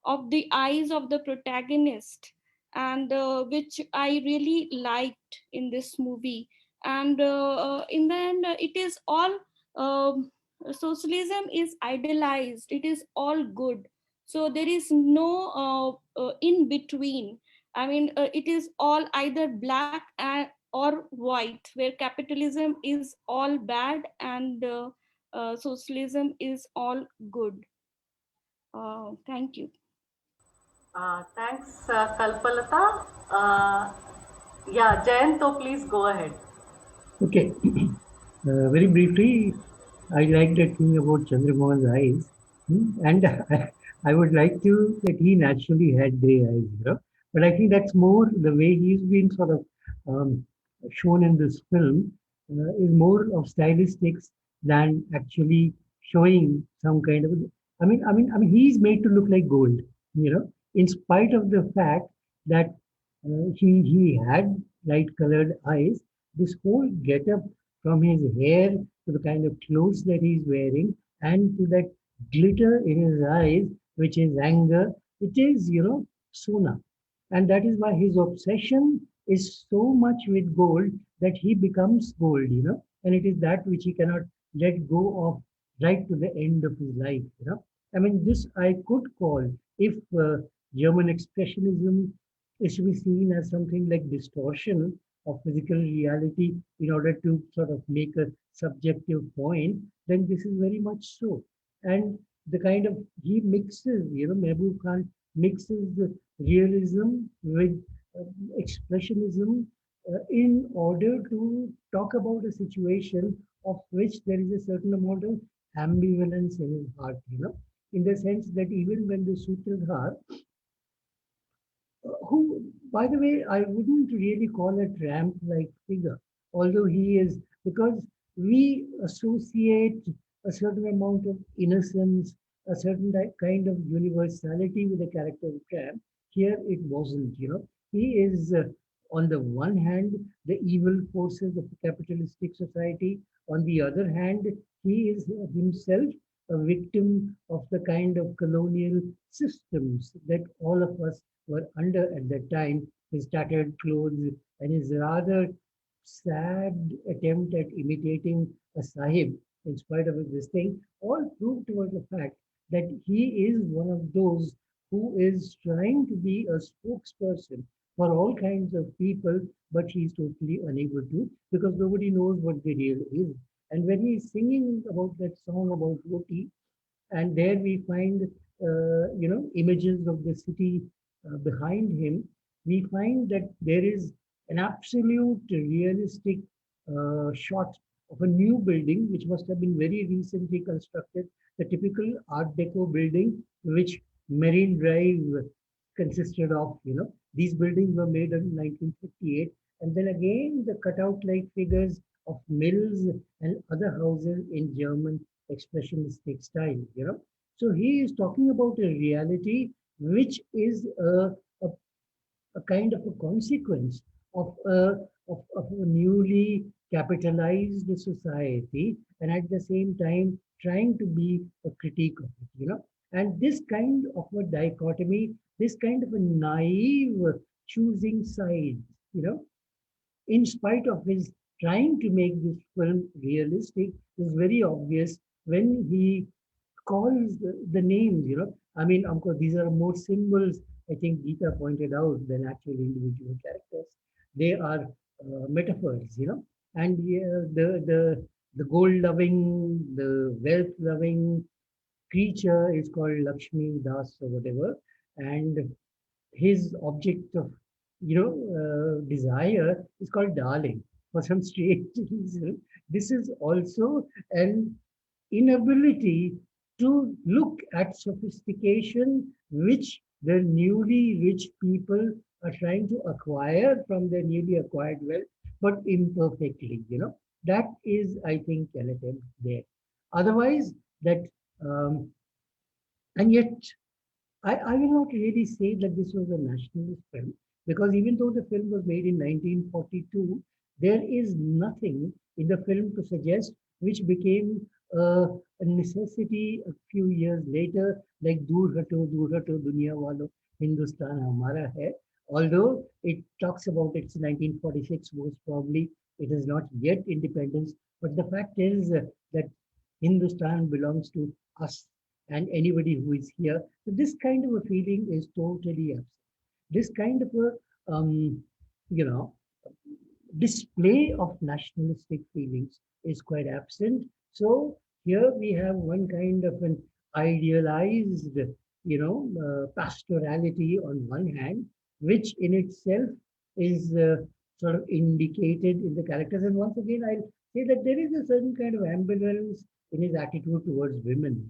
of the eyes of the protagonist, and which I really liked in this movie. And in the end, it is all socialism is idealized, it is all good. So there is no in between. I mean, it is all either black or white, where capitalism is all bad and socialism is all good. Thank you. Thanks, Kalpalata. Yeah, Jayanto, please go ahead. Okay. Very briefly, I like that thing about Chandramohan's eyes. And I would like to that he naturally had gray eyes, you know. But I think that's more the way he's been sort of um, shown in this film is more of stylistics than actually showing some kind of. I mean, he's made to look like gold, you know, in spite of the fact that he had light-colored eyes. This whole getup, from his hair to the kind of clothes that he's wearing, and to that glitter in his eyes, which is anger, it is, you know, Sona. And that is why his obsession is so much with gold that he becomes gold, you know, and it is that which he cannot let go of right to the end of his life, you know. I mean, this I could call, if German expressionism is to be seen as something like distortion of physical reality in order to sort of make a subjective point, then this is very much so. And the kind of he mixes, you know, Mehboob Khan mixes the realism with expressionism in order to talk about a situation of which there is a certain amount of ambivalence in his heart, you know, in the sense that even when the Sutradhar, who, by the way, I wouldn't really call a tramp like figure, although he is, because we associate a certain amount of innocence, a certain kind of universality with the character of tramp. Here it wasn't, you know. He is, on the one hand, the evil forces of the capitalistic society. On the other hand, he is himself a victim of the kind of colonial systems that all of us were under at that time, his tattered clothes and his rather sad attempt at imitating a sahib, in spite of this thing, all prove towards the fact that he is one of those who is trying to be a spokesperson for all kinds of people, but he's totally unable to because nobody knows what the real is. And when he's singing about that song about roti, and there we find images of the city behind him, we find that there is an absolute realistic shot of a new building which must have been very recently constructed, the typical art deco building which Marine Drive consisted of. These buildings were made in 1958, and then again the cutout like figures of mills and other houses in German expressionistic style. So he is talking about a reality which is a kind of a consequence of a newly capitalized society, and at the same time trying to be a critique of it. And this kind of a dichotomy, this kind of a naive choosing sides, in spite of his trying to make this film realistic, is very obvious when he calls the names. I mean, of course, these are more symbols, I think Gita pointed out, than actual individual characters. They are metaphors, and the gold loving, the wealth loving creature is called Lakshmi Das or whatever, and his object of desire is called darling for some strange reason. This is also an inability to look at sophistication which the newly rich people are trying to acquire from their newly acquired wealth, but imperfectly. That is, I think, an attempt there. Otherwise, that and yet I will not really say that this was a nationalist film, because even though the film was made in 1942, there is nothing in the film to suggest which became a necessity a few years later, like Dur Hato, Duniya Walo, Hindustan Hamara Hai. Although it talks about its 1946, most probably it is not yet independence, but the fact is that Hindustan belongs to us and anybody who is here. So this kind of a feeling is totally absent. This kind of a you know display of nationalistic feelings is quite absent. So here we have one kind of an idealized, pastorality on one hand, which in itself is sort of indicated in the characters. And once again, I'll say that there is a certain kind of ambivalence in his attitude towards women,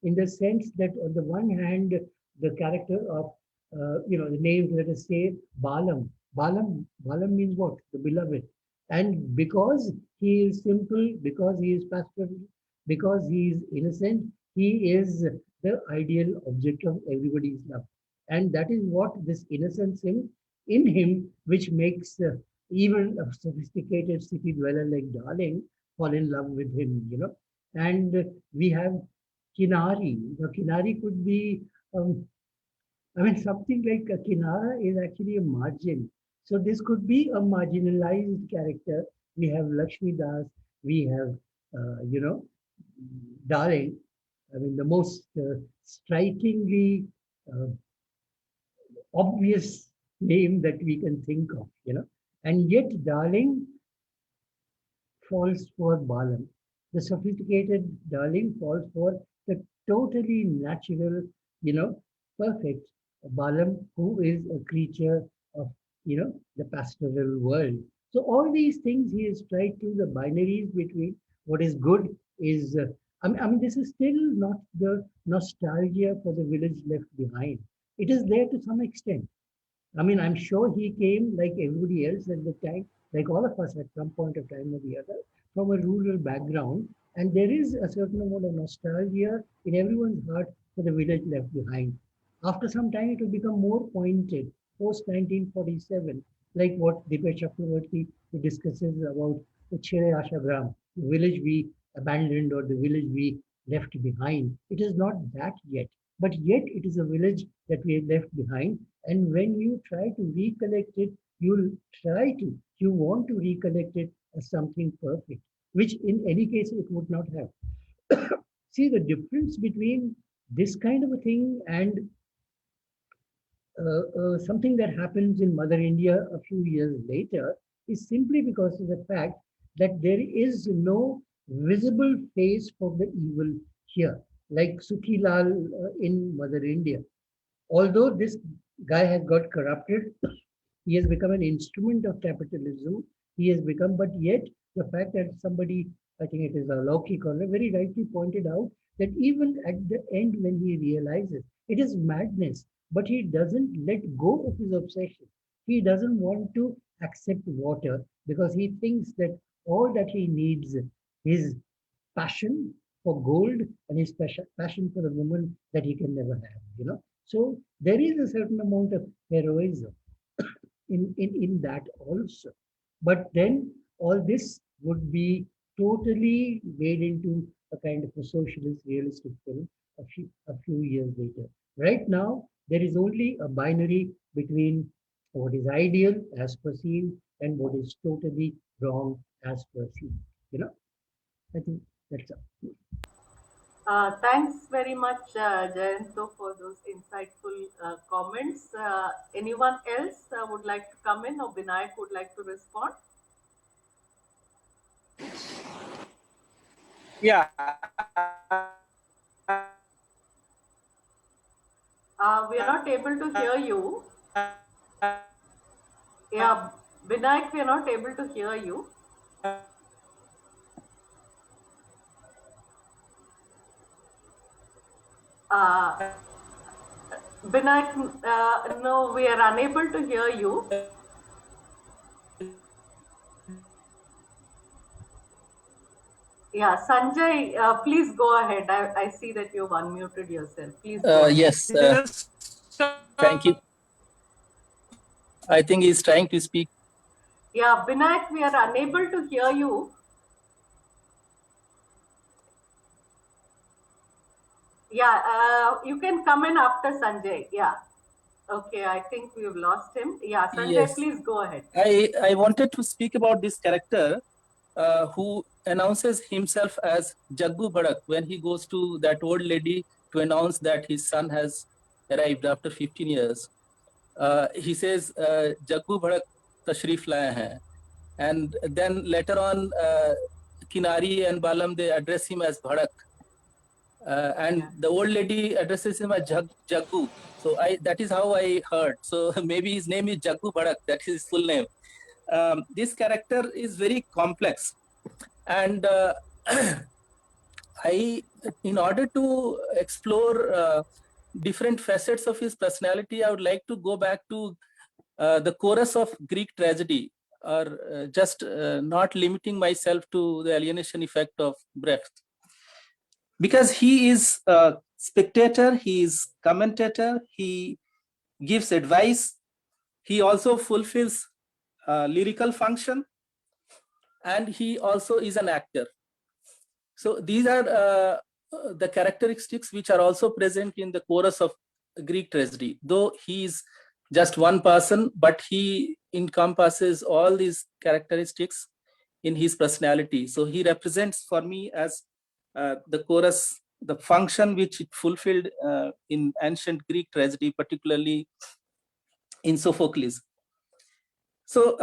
in the sense that on the one hand, the character of, the name, let us say, Balam. Balam means what? The beloved. And because he is simple, because he is pastoral, because he is innocent, he is the ideal object of everybody's love. And that is what this innocence in him, which makes even a sophisticated city dweller like Darling fall in love with him. And we have Kinari. Now, Kinari could be, something like a Kinara is actually a margin. So this could be a marginalized character. We have Lakshmi Das, we have, Darling. The most strikingly obvious name that we can think of, And yet, Darling falls for Balam. The sophisticated Darling falls for the totally natural, perfect Balam, who is a creature of, the pastoral world. So all these things he is tried to, the binaries between what is good is, this is still not the nostalgia for the village left behind. It is there to some extent. I'm sure he came like everybody else at the time, like all of us at some point of time or the other, from a rural background. And there is a certain amount of nostalgia in everyone's heart for the village left behind. After some time, it will become more pointed, post 1947, like what Dipesh Chakravarti discusses about the Chire Ashagram, the village we abandoned or the village we left behind. It is not that yet, but yet it is a village that we left behind. And when you try to recollect it you'll try to, you want to recollect it as something perfect, which in any case it would not have. See, the difference between this kind of a thing and something that happens in Mother India a few years later is simply because of the fact that there is no visible face for the evil here, like Sukhi Lal in Mother India. Although this guy has got corrupted, he has become an instrument of capitalism. He has become, but yet the fact that somebody, I think it is Alauki Corner, very rightly pointed out that even at the end when he realizes it is madness, but he doesn't let go of his obsession. He doesn't want to accept water because he thinks that all that he needs is passion for gold and his passion for the woman that he can never have, So there is a certain amount of heroism in that also. But then all this would be totally made into a kind of a socialist realistic film a few years later. Right now, there is only a binary between what is ideal as perceived and what is totally wrong as perceived. I think that's all. Thanks very much, Jayanto, for those insightful comments. Anyone else would like to come in, or Vinayak would like to respond? Yeah. We are not able to hear you. Yeah, Vinayak, we are not able to hear you. Uh, Vinayak, no, we are unable to hear you. Yeah, Sanjay, please go ahead. I see that you've unmuted yourself. Please go ahead. Yes, thank you. I think he's trying to speak. Yeah, Vinayak, we are unable to hear you. Yeah, you can come in after Sanjay. Yeah. Okay, I think we've lost him. Yeah, Sanjay, Yes. please go ahead. I wanted to speak about this character who announces himself as Jaggu Bhadak when he goes to that old lady to announce that his son has arrived after 15 years. He says, Jaggu Bhadak Tashrif Laya hai. And then later on, Kinari and Balam, they address him as Bhadak. And the old lady addresses him as Jaggu. So that is how I heard. So maybe his name is Jaggu Bhadak. That is his full name. This character is very complex. And in order to explore different facets of his personality, I would like to go back to the chorus of Greek tragedy, or just not limiting myself to the alienation effect of Brecht. Because he is a spectator, he is commentator, he gives advice, he also fulfills lyrical function, and he also is an actor. So these are the characteristics which are also present in the chorus of Greek tragedy. Though he is just one person, but he encompasses all these characteristics in his personality. So he represents for me as the chorus, the function which it fulfilled in ancient Greek tragedy, particularly in Sophocles. So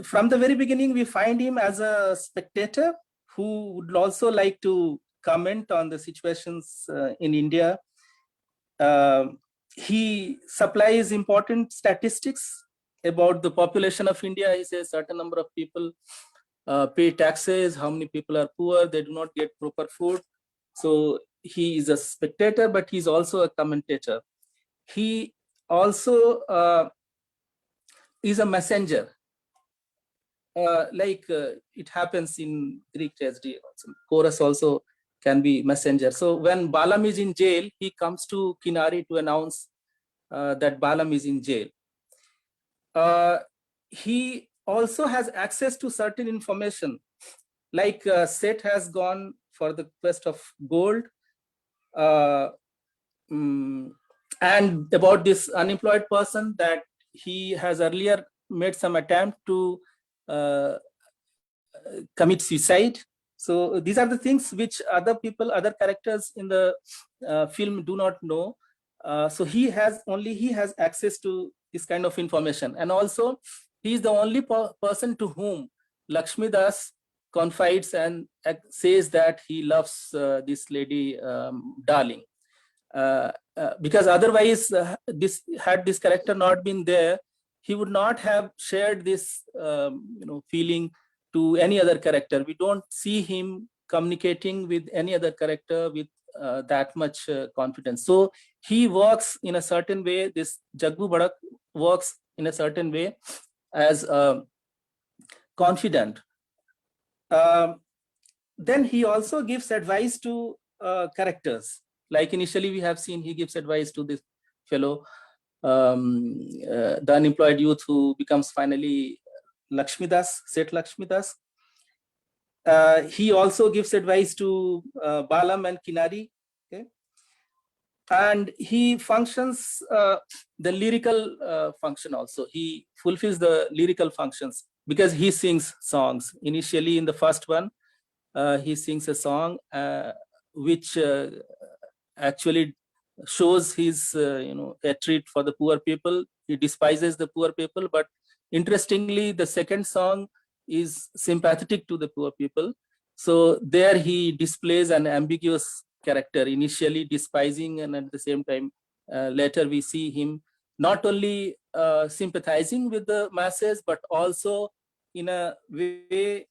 from the very beginning, we find him as a spectator who would also like to comment on the situations in India. He supplies important statistics about the population of India. He says certain number of people pay taxes, how many people are poor, they do not get proper food. So he is a spectator, but he's also a commentator. He also is a messenger. Like it happens in Greek tragedy. Chorus also can be messenger. So when Balam is in jail, he comes to Kinari to announce that Balam is in jail. He also has access to certain information, like Seth has gone for the quest of gold, and about this unemployed person, that he has earlier made some attempt to commit suicide. So these are the things which other characters in the film do not know. So he has access to this kind of information, and also he is the only person to whom Lakshmi Das confides and says that he loves this lady Darling. Because otherwise, this character not been there, he would not have shared this feeling to any other character. We don't see him communicating with any other character with that much confidence. So he works in a certain way. This Jaggu Badak works in a certain way as confident. Then he also gives advice to characters. Like initially we have seen he gives advice to this fellow, the unemployed youth who becomes finally Lakshmidas, Seth Lakshmidas. He also gives advice to Balam and Kinari. Okay? And he functions the lyrical function also. He fulfills the lyrical functions because he sings songs. Initially in the first one, he sings a song which actually shows his hatred for the poor people. He despises the poor people, but interestingly the second song is sympathetic to the poor people. So there he displays an ambiguous character, initially despising, and at the same time later we see him not only sympathizing with the masses but also in a way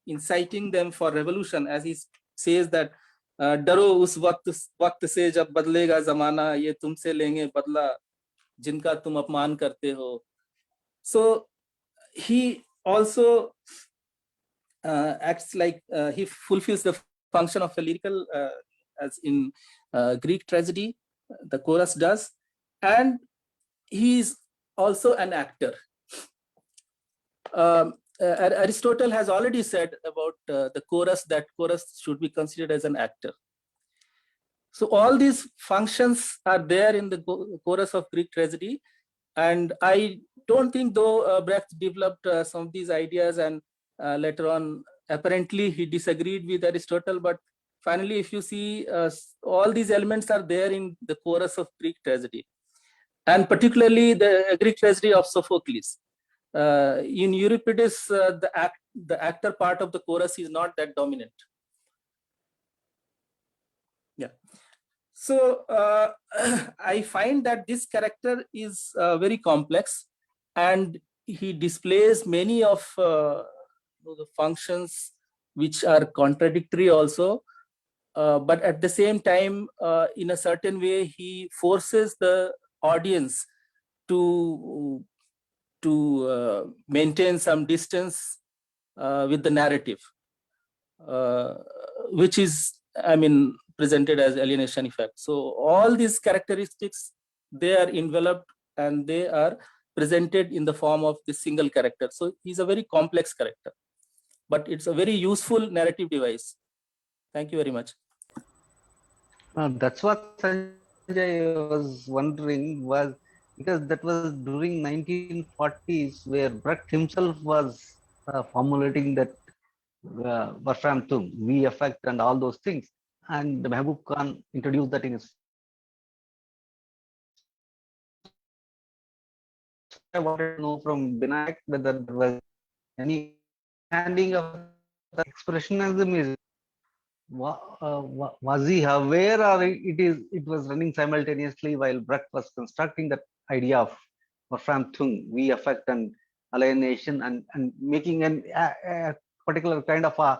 inciting them for revolution, as he says that डरो उस वक्त से जब बदलेगा जमाना, ये तुमसे लेंगे बदला जिनका तुम अपमान करते हो. So he also acts like he fulfills the function of a lyrical, as in Greek tragedy, the chorus does, and he is also an actor. Aristotle has already said about the chorus that chorus should be considered as an actor. So all these functions are there in the chorus of Greek tragedy, and I don't think, though Brecht developed some of these ideas, and later on apparently he disagreed with Aristotle, but finally if you see all these elements are there in the chorus of Greek tragedy, and particularly the Greek tragedy of Sophocles. In Euripides, the actor part of the chorus is not that dominant. Yeah. So I find that this character is very complex, and he displays many of the functions which are contradictory also. But at the same time, in a certain way, he forces the audience to maintain some distance with the narrative, which is, I mean, presented as alienation effect. So all these characteristics, they are enveloped and they are presented in the form of this single character. So he's a very complex character, but it's a very useful narrative device. Thank you very much. That's what Sanjay was wondering, was because that was during 1940s where Brecht himself was formulating that Wolfram Thun, V effect and all those things. And Mehboob Khan introduced that in his. I wanted to know from Binayak whether there was any understanding of the expressionism is. Was he aware, or it was running simultaneously while Brecht was constructing that idea of Wolfram Thun, V effect and alienation, and making a particular kind of a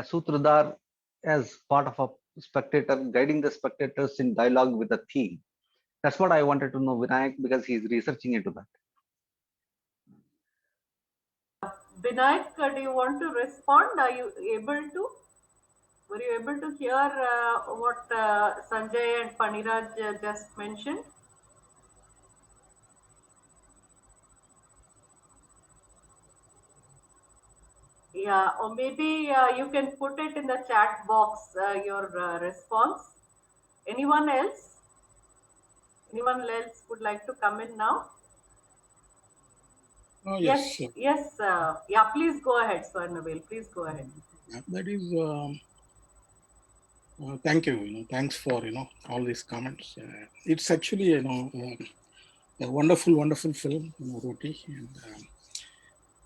Sutradhar as part of a spectator, guiding the spectators in dialogue with the theme? That's what I wanted to know, Vinayak, because he's researching into that. Vinayak, do you want to respond? Are you able to? Were you able to hear what Sanjay and Paniraj just mentioned? Yeah, or maybe you can put it in the chat box, your response. Anyone else? Anyone else would like to come in now? Oh, Yes, yes. yes. Yeah, please go ahead, Swarnabil. Please go ahead. That is, thank you. Thanks for, all these comments. It's actually, a wonderful, wonderful film, Roti.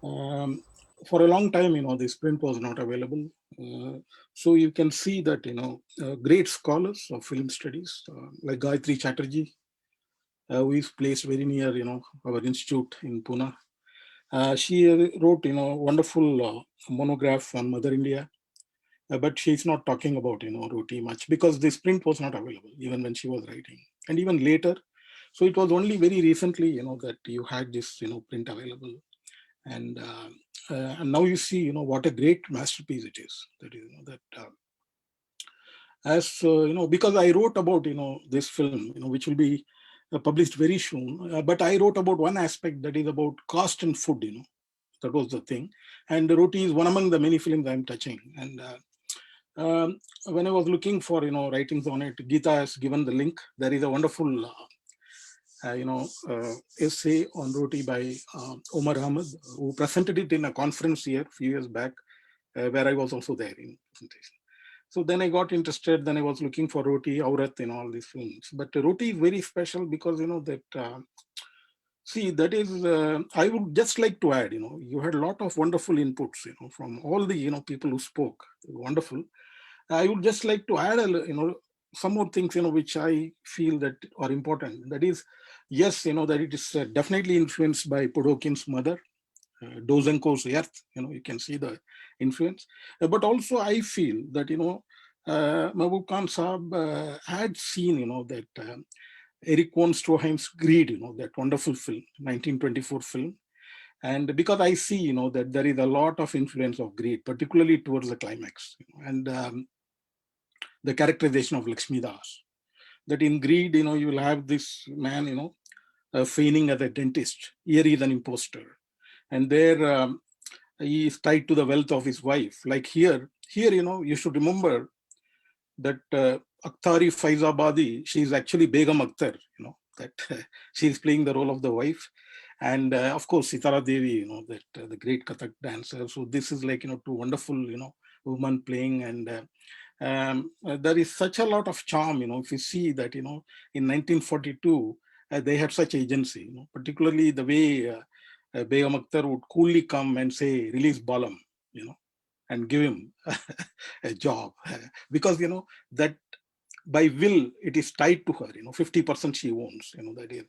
And for a long time, this print was not available. So you can see that, great scholars of film studies, like Gayatri Chatterjee, who is placed very near, our institute in Pune. She wrote, wonderful monograph on Mother India, but she's not talking about, Roti much because this print was not available even when she was writing, and even later. So it was only very recently, that you had this, print available, and now you see, what a great masterpiece it is. That is, because I wrote about, this film, which will be published very soon. But I wrote about one aspect, that is about cost and food. That was the thing, and Roti is one among the many films I'm touching. And when I was looking for, writings on it, Geeta has given the link. There is a wonderful essay on Roti by Omar Ahmed, who presented it in a conference here a few years back, where I was also there in presentation. So then I got interested. Then I was looking for Roti, Aurat, all these films. But Roti is very special because, that, see, that is, I would just like to add, you had a lot of wonderful inputs, from all the, people who spoke. Wonderful. I would just like to add, some more things, which I feel that are important. That is, yes, that it is definitely influenced by Podokyn's mother, Dozenko's Earth. You can see the influence. But also I feel that, Mahbub Khan Saab had seen, that Eric von Stroheim's Greed, that wonderful film, 1924 film. And because I see, that there is a lot of influence of greed, particularly towards the climax, and the characterization of Lakshmi Das. That in Greed, you will have this man, feigning as a dentist. Here he is an imposter. And there he is tied to the wealth of his wife. Like here, you should remember that Akhtari Faizabadi, she is actually Begum Akhtar, that she is playing the role of the wife. And of course, Sitara Devi, that the great Kathak dancer. So this is like, two wonderful, women playing. And there is such a lot of charm, if you see that, in 1942, they had such agency, particularly the way Begum Akhtar would coolly come and say, release Balam, and give him a job. Because, that by will, it is tied to her, 50% she owns, that is.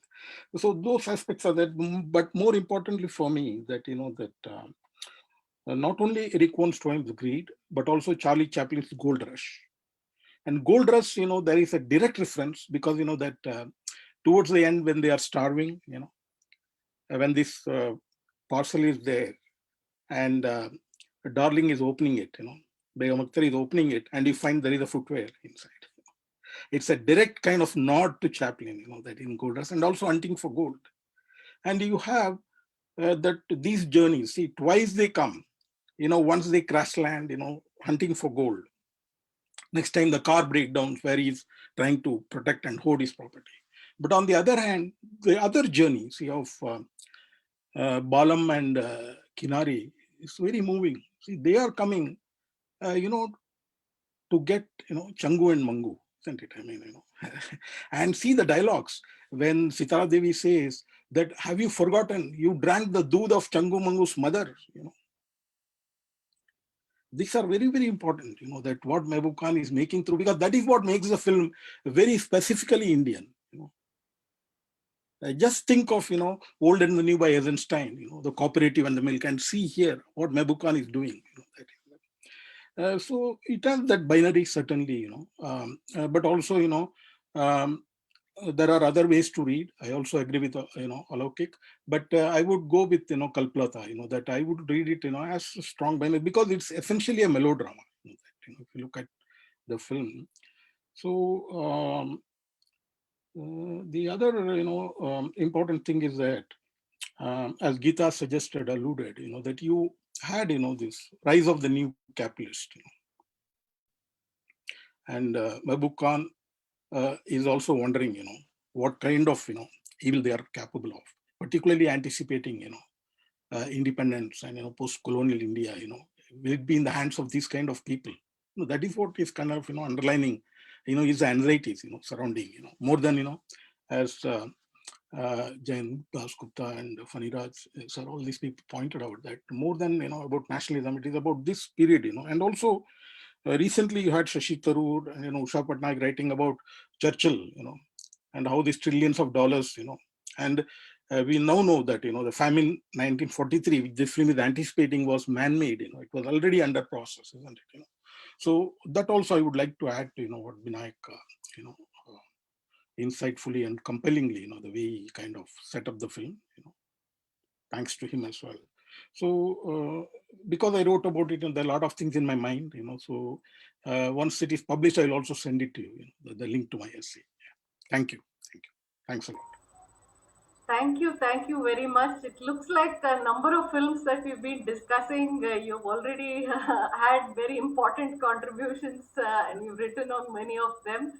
So those aspects are that, but more importantly for me, that, that not only Eric von Stroheim's Greed, but also Charlie Chaplin's Gold Rush. And Gold Rush, there is a direct reference because, that towards the end, when they are starving, when this parcel is there and Darling is opening it, Begum Akhtar is opening it, and you find there is a footwear inside. It's a direct kind of nod to Chaplin, that in Gold Rush, and also Hunting for Gold. And you have that these journeys, see, twice they come, once they crash land, hunting for gold. Next time the car breakdowns where he's trying to protect and hoard his property. But on the other hand, the other journey, see, of Balam and Kinari is very moving. See, they are coming, to get, Changu and Mangu, isn't it? I mean, and see the dialogues when Sitara Devi says that, have you forgotten, you drank the doodh of Changu Mangu's mother, These are very, very important, that what Mahbub Khan is making through, because that is what makes the film very specifically Indian. Just think of, Old and the New by Eisenstein, the cooperative and the milk, and see here what Mahbub Khan is doing. So it has that binary, certainly, but also, there are other ways to read. I also agree with, Alaukik, but I would go with, Kalpalata, that I would read it, as a strong binary, because it's essentially a melodrama, if you look at the film. So the other, important thing is that, as Geeta suggested, alluded, that you had, this rise of the new capitalist, and Mahbub Khan is also wondering, what kind of, evil they are capable of, particularly anticipating, independence and post-colonial India, will it be in the hands of these kind of people? That is what is kind of underlining, his anxieties, surrounding, more than as Jain Dasgupta and Faniraj, sir, all these people pointed out that more than about nationalism, it is about this period, and also recently you had Shashi Tharoor and Usha Patnaik writing about Churchill, and how these trillions of dollars, and we now know that the famine 1943, which this film is anticipating, was man-made. It was already under process, isn't it? So that also I would like to add to what Vinayak insightfully and compellingly, the way he kind of set up the film, thanks to him as well. So because I wrote about it, there are a lot of things in my mind, so once it is published, I'll also send it to you, the link to my essay. Yeah. Thank you. Thanks a lot. Thank you very much. It looks like a number of films that we've been discussing, you've already had very important contributions and you've written on many of them.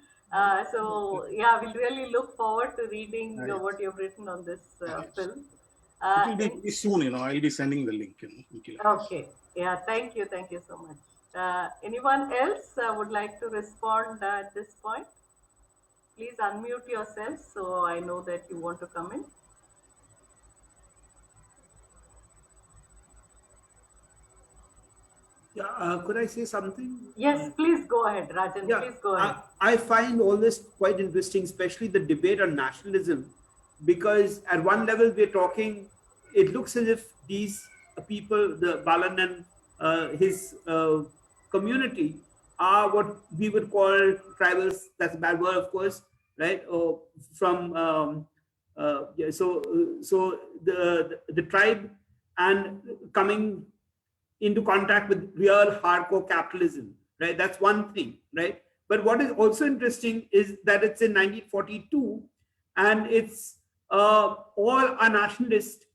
So yeah, we'll really look forward to reading what you've written on this film. It will be very soon, I'll be sending the link. Okay, yeah, thank you so much. Anyone else would like to respond at this point? Please unmute yourself so I know that you want to come in. Yeah, could I say something? Yes, please go ahead, Rajan. Yeah, please go ahead. I find all this quite interesting, especially the debate on nationalism, because at one level we're talking, it looks as if these people, the Balan and his community, are what we would call tribals. That's a bad word, of course, right? Or from yeah, so the tribe and coming into contact with real hardcore capitalism, right? That's one thing, right? But what is also interesting is that it's in 1942, and it's all our nationalists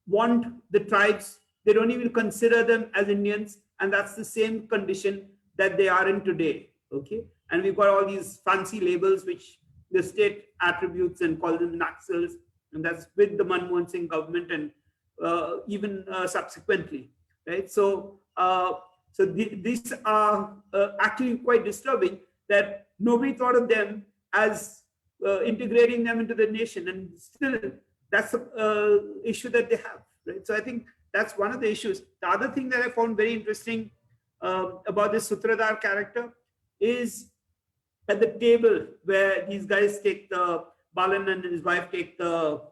want the tribes. They don't even consider them as Indians, and that's the same condition that they are in today, okay? And we've got all these fancy labels which the state attributes and call them Naxals, and that's with the Manmohan Singh government and even subsequently. Right, so these are actually quite disturbing that nobody thought of them as integrating them into the nation, and still that's the issue that they have. Right, so I think that's one of the issues. The other thing that I found very interesting about this Sutradhar character is at the table where these guys take Balan and his wife take the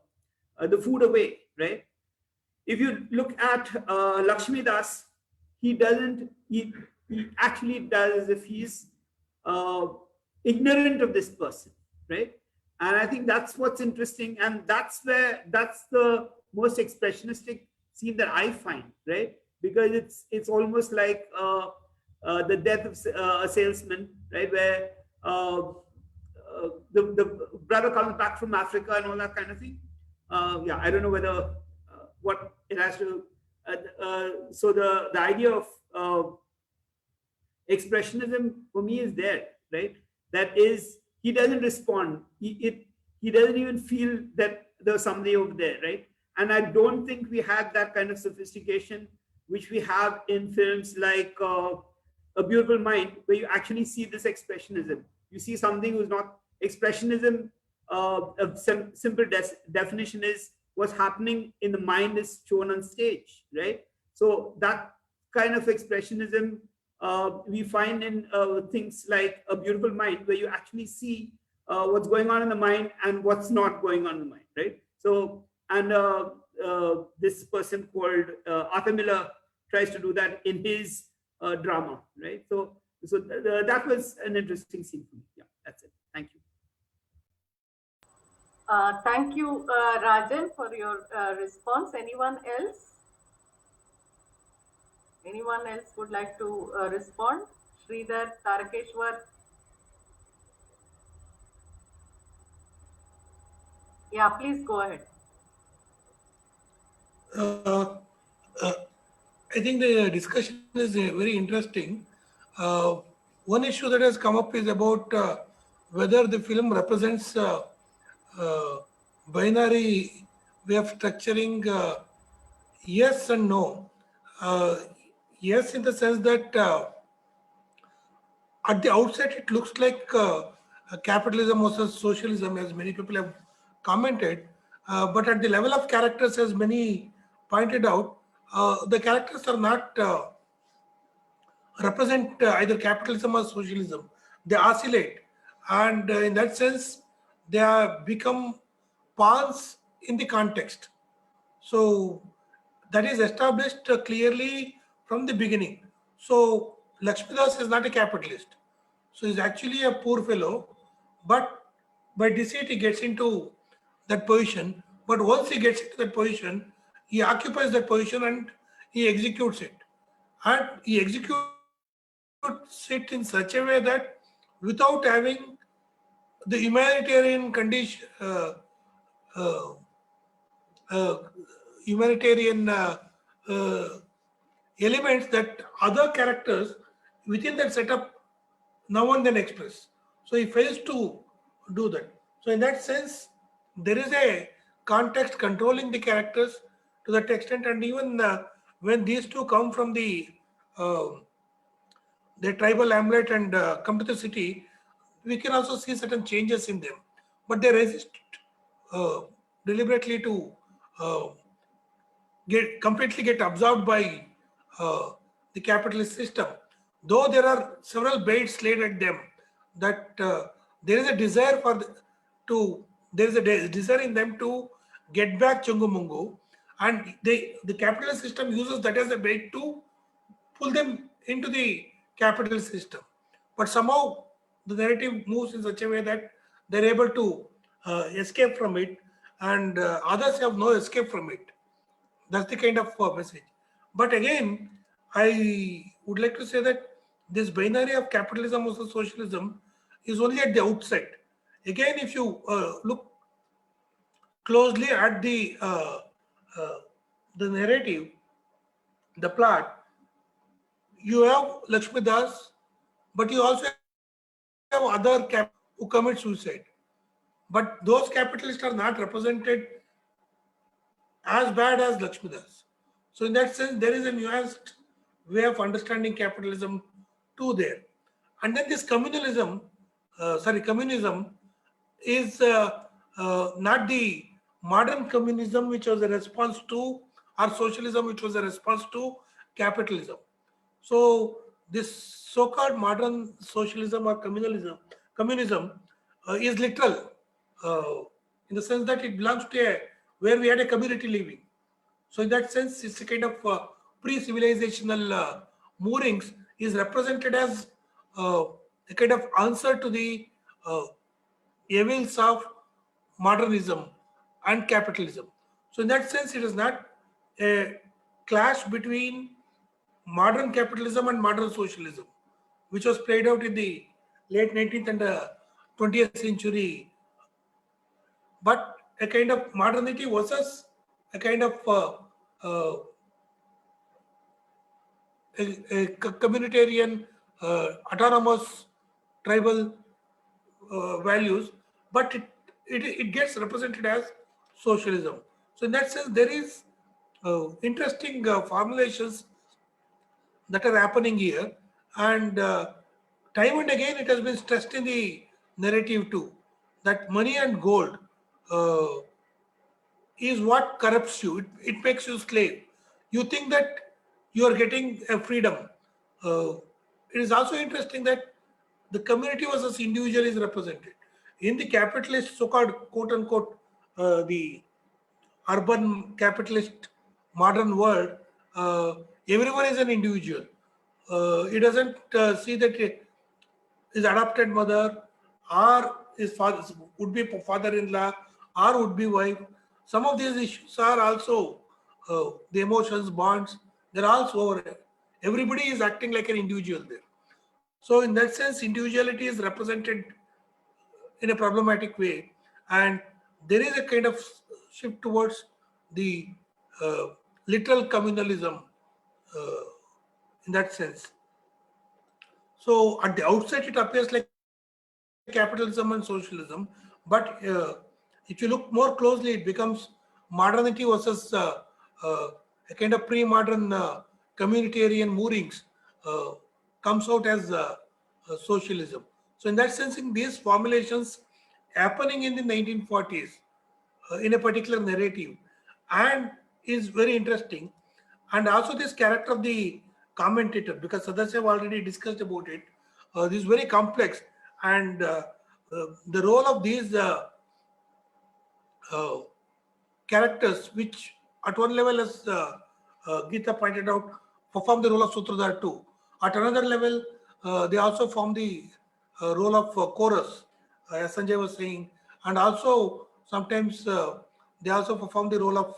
food away, right? If you look at Lakshmi Das, he actually does as if he's ignorant of this person, right? And I think that's what's interesting, and that's the most expressionistic scene that I find, right? Because it's almost like the death of a salesman, right? Where the brother comes back from Africa and all that kind of thing. Yeah, I don't know whether what it has to. So the idea of expressionism for me is there, right? That is, he doesn't respond. He doesn't even feel that there's somebody over there, right? And I don't think we had that kind of sophistication which we have in films like A Beautiful Mind, where you actually see this expressionism. You see something who's not expressionism. A simple definition is what's happening in the mind is shown on stage, right? So that kind of expressionism we find in things like A Beautiful Mind, where you actually see what's going on in the mind and what's not going on in the mind, right? So, and this person called Arthur Miller tries to do that in his drama, right? So that was an interesting scene for me. Yeah, that's it. Thank you. Thank you, Rajan, for your response. Anyone else? Anyone else would like to respond? Sridhar, Tarakeshwar? Yeah, please go ahead. I think the discussion is very interesting. One issue that has come up is about whether the film represents binary way of structuring yes and no. Yes, in the sense that at the outset, it looks like capitalism versus socialism, as many people have commented. But at the level of characters, as many pointed out, the characters are not represent either capitalism or socialism. They oscillate, and in that sense, they have become pawns in the context. So that is established clearly from the beginning. So Lakshmidas is not a capitalist. So he's actually a poor fellow, but by deceit he gets into that position. But once he gets into that position, he occupies that position and he executes it. And he executes it in such a way that without having the humanitarian condition, uh, humanitarian elements that other characters within that setup now and then express. So he fails to do that. So in that sense, there is a context controlling the characters to that extent, and even when these two come from the tribal hamlet and come to the city, we can also see certain changes in them. But they resist deliberately to get absorbed by the capitalist system. Though there are several baits laid at them, that there is a desire desire in them to get back Chungumungu, and the capitalist system uses that as a bait to pull them into the capitalist system. But somehow the narrative moves in such a way that they're able to escape from it, and others have no escape from it. That's the kind of message. But again, I would like to say that this binary of capitalism versus socialism is only at the outset. Again, if you look closely at the narrative, the plot, you have Lakshmi Das, but you also have other who commit suicide. But those capitalists are not represented as bad as Lakshmi Das. So in that sense, there is a nuanced way of understanding capitalism too there. And then this communism is not the modern communism which was a response to, or socialism which was a response to capitalism. So this so-called modern socialism or communism is literal in the sense that it belongs to where we had a community living. So in that sense, it's a kind of pre-civilizational moorings is represented as a kind of answer to the evils of modernism and capitalism. So in that sense, it is not a clash between modern capitalism and modern socialism, which was played out in the late 19th and 20th century, but a kind of modernity versus a kind of a communitarian, autonomous, tribal values, but it gets represented as socialism. So in that sense, there is interesting formulations that are happening here, and time and again it has been stressed in the narrative too, that money and gold is what corrupts you. It makes you slave. You think that you are getting a freedom. It is also interesting that the community versus individual is represented. In the capitalist, so-called quote unquote, the urban capitalist modern world, everyone is an individual. He doesn't see that his adopted mother or his father would be father-in-law or would be wife. Some of these issues are also the emotions, bonds. They're also over. Everybody is acting like an individual there. So in that sense, individuality is represented in a problematic way, and there is a kind of shift towards the literal communalism in that sense. So at the outset, it appears like capitalism and socialism, but if you look more closely, it becomes modernity versus a a kind of pre-modern communitarian moorings comes out as socialism. So in that sense, in these formulations happening in the 1940s in a particular narrative and is very interesting. And also this character of the commentator, because Sadasya have already discussed about it, this is very complex, and the role of these characters, which at one level, as Geeta pointed out, perform the role of Sutradhar too. At another level, they also form the role of chorus, as Sanjay was saying, and also sometimes they also perform the role of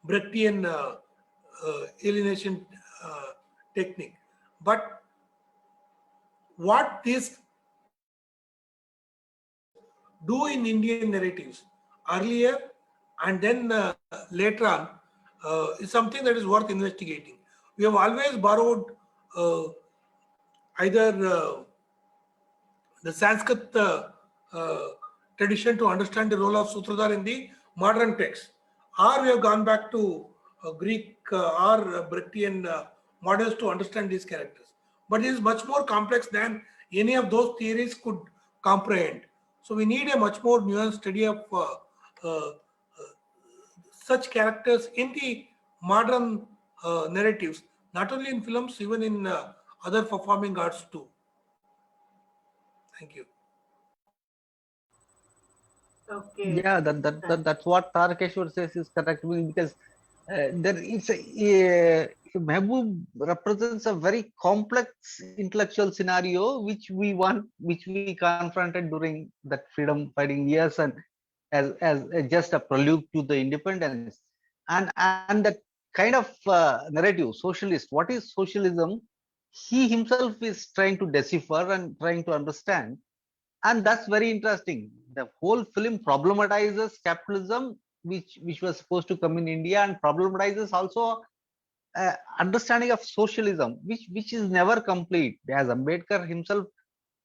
Brechtian alienation technique. But what these do in Indian narratives earlier and then later on is something that is worth investigating. We have always borrowed either the Sanskrit tradition to understand the role of Sutradhar in the modern text, or we have gone back to Greek or Brechtian models to understand these characters. But it is much more complex than any of those theories could comprehend. So we need a much more nuanced study of such characters in the modern narratives, not only in films, even in other performing arts too. Thank you. Okay. Yeah, that's what Tarakeshwar says is correct, because there is Mehboob represents a very complex intellectual scenario which we confronted during that freedom fighting years, and as just a prelude to the independence, and that kind of narrative, socialist. What is socialism? He himself is trying to decipher and trying to understand, and that's very interesting. The whole film problematizes capitalism, which was supposed to come in India, and problematizes also understanding of socialism, which is never complete, as Ambedkar himself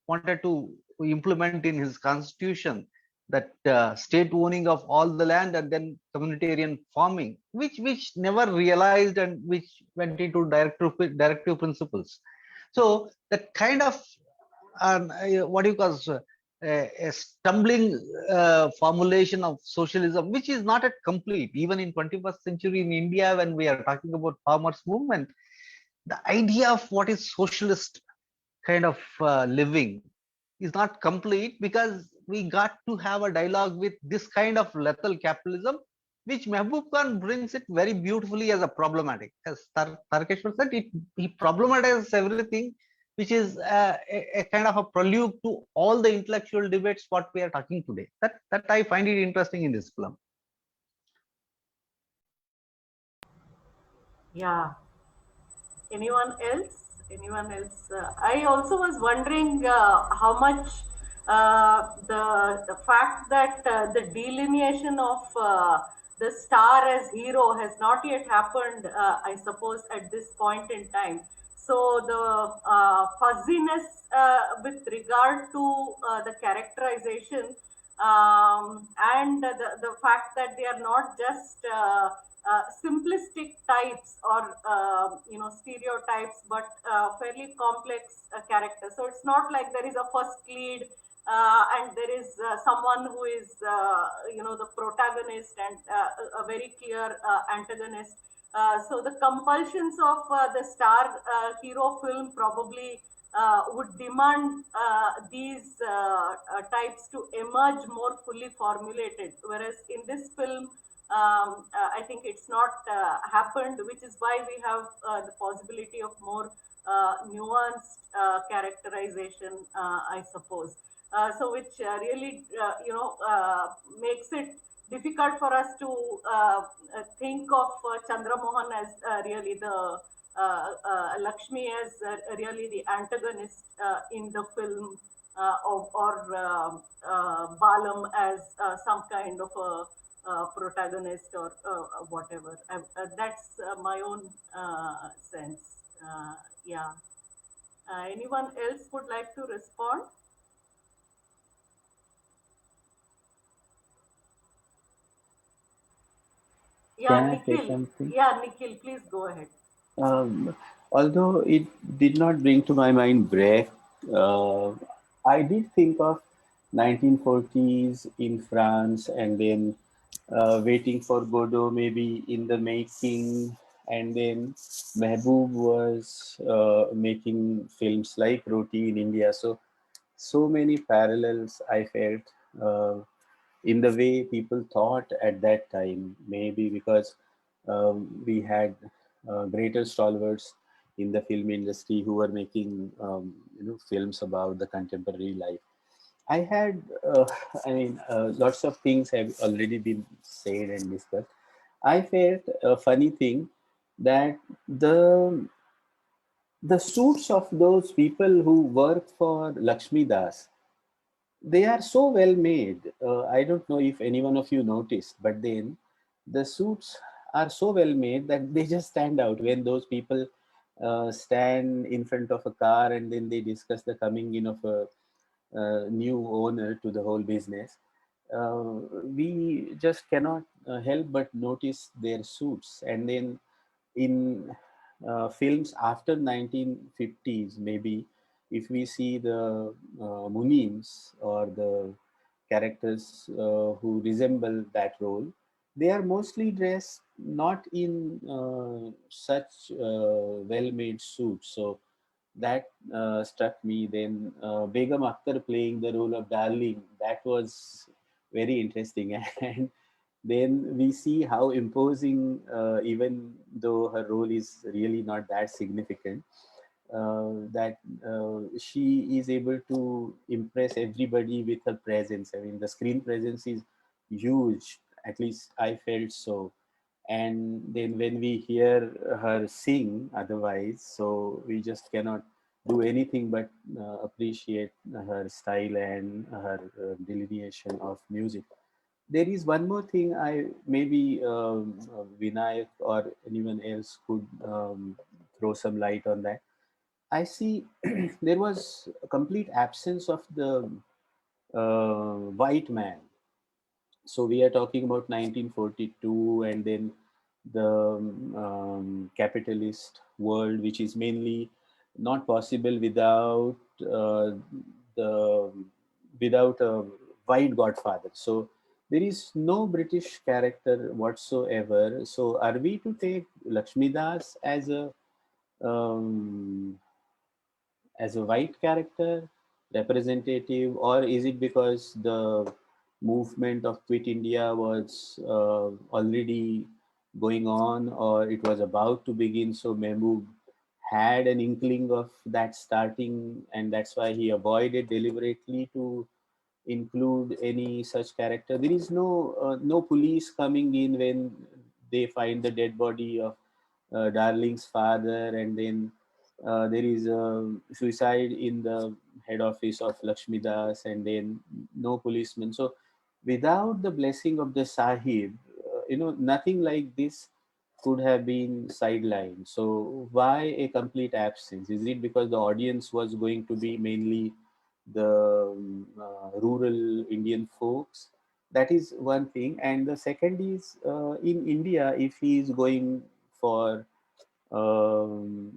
wanted to implement in his constitution, that state owning of all the land and then communitarian farming, which never realized, and which went into directive principles. So that kind of what you call a stumbling formulation of socialism, which is not yet complete. Even in 21st century in India, when we are talking about farmers movement, the idea of what is socialist kind of living is not complete, because we got to have a dialogue with this kind of lethal capitalism, which Mehboob Khan brings it very beautifully as a problematic. As Tarakeshwar said, he problematizes everything, which is a kind of a prelude to all the intellectual debates what we are talking today. That I find it interesting in this film. Yeah. Anyone else? Anyone else? I also was wondering how much the fact that the delineation of the star as hero has not yet happened, I suppose, at this point in time. So the fuzziness with regard to the characterization and the fact that they are not just simplistic types or stereotypes, but fairly complex characters. So it's not like there is a first lead and there is someone who is the protagonist and a very clear antagonist. So the compulsions of the star hero film probably would demand these types to emerge more fully formulated, whereas in this film I think it's not happened, which is why we have the possibility of more nuanced characterization, I suppose. So which really makes it difficult for us to think of Chandra Mohan as really the Lakshmi as really the antagonist in the film, or Balam as some kind of a protagonist or whatever. That's my own sense. Yeah. Anyone else would like to respond? Yeah, Can I say Nikhil. something? Yeah, Nikhil, please go ahead. Although it did not bring to my mind Brecht, I did think of 1940s in France, and then Waiting for Godot maybe in the making, and then Mehboob was making films like Roti in India. So many parallels I felt in the way people thought at that time, maybe because we had greater stalwarts in the film industry who were making films about the contemporary life. I had, I mean, lots of things have already been said and discussed. I felt a funny thing that the suits of those people who work for Lakshmi Das, they are so well made. I don't know if any one of you noticed, but then the suits are so well made that they just stand out when those people stand in front of a car and then they discuss the coming in of a new owner to the whole business. We just cannot help but notice their suits. And then in films after 1950s, maybe if we see the Munims or the characters who resemble that role, they are mostly dressed not in such well-made suits. So that struck me. Then Begum Akhtar playing the role of Darling, that was very interesting. And then we see how imposing, even though her role is really not that significant, that she is able to impress everybody with her presence. I mean, the screen presence is huge, at least I felt so. And then when we hear her sing otherwise, so we just cannot do anything but appreciate her style and her delineation of music. There is one more thing I maybe Vinayak or anyone else could throw some light on that. I see there was a complete absence of the white man. So we are talking about 1942, and then the capitalist world, which is mainly not possible the without a white godfather. So there is no British character whatsoever. So are we to take Lakshmi Das um, as a white character representative, or is it because the movement of Quit India was already going on, or it was about to begin? So Mehboob had an inkling of that starting, and that's why he avoided deliberately to include any such character. There is no police coming in when they find the dead body of Darling's father, and then there is a suicide in the head office of Lakshmi Das, and then no policeman. So without the blessing of the Sahib, nothing like this could have been sidelined. So why a complete absence? Is it because the audience was going to be mainly the rural Indian folks? That is one thing. And the second is, in India, if he is going for um,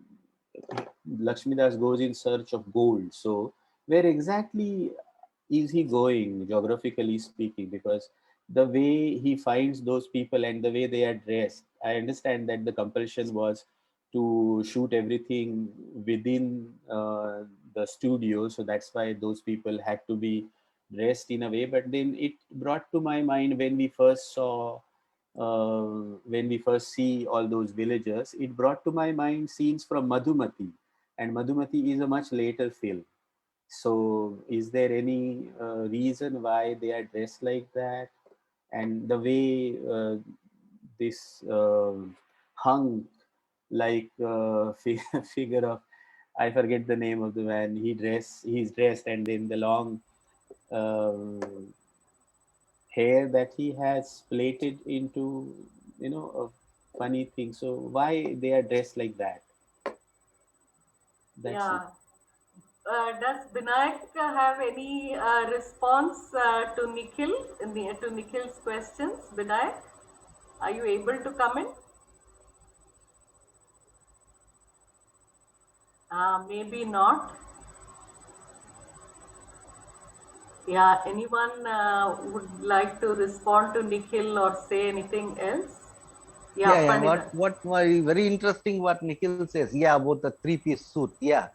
Lakshmidas goes in search of gold. So where exactly is he going, geographically speaking? Because the way he finds those people and the way they are dressed, I understand that the compulsion was to shoot everything within the studio. So that's why those people had to be dressed in a way. But then it brought to my mind when we first see all those villagers, it brought to my mind scenes from Madhumati, and Madhumati is a much later film. So, is there any reason why they are dressed like that? And the way this hung like figure of, I forget the name of the man. He's dressed, and then the long um hair that he has plaited into a funny thing. So why they are dressed like that? That's it. Yeah. Does Binayak have any response to Nikhil's questions? Binayak? Are you able to come in? Maybe not. Yeah, anyone would like to respond to Nikhil or say anything else? Yeah, Pandita. what very interesting what Nikhil says. Yeah, about the three-piece suit. Yeah,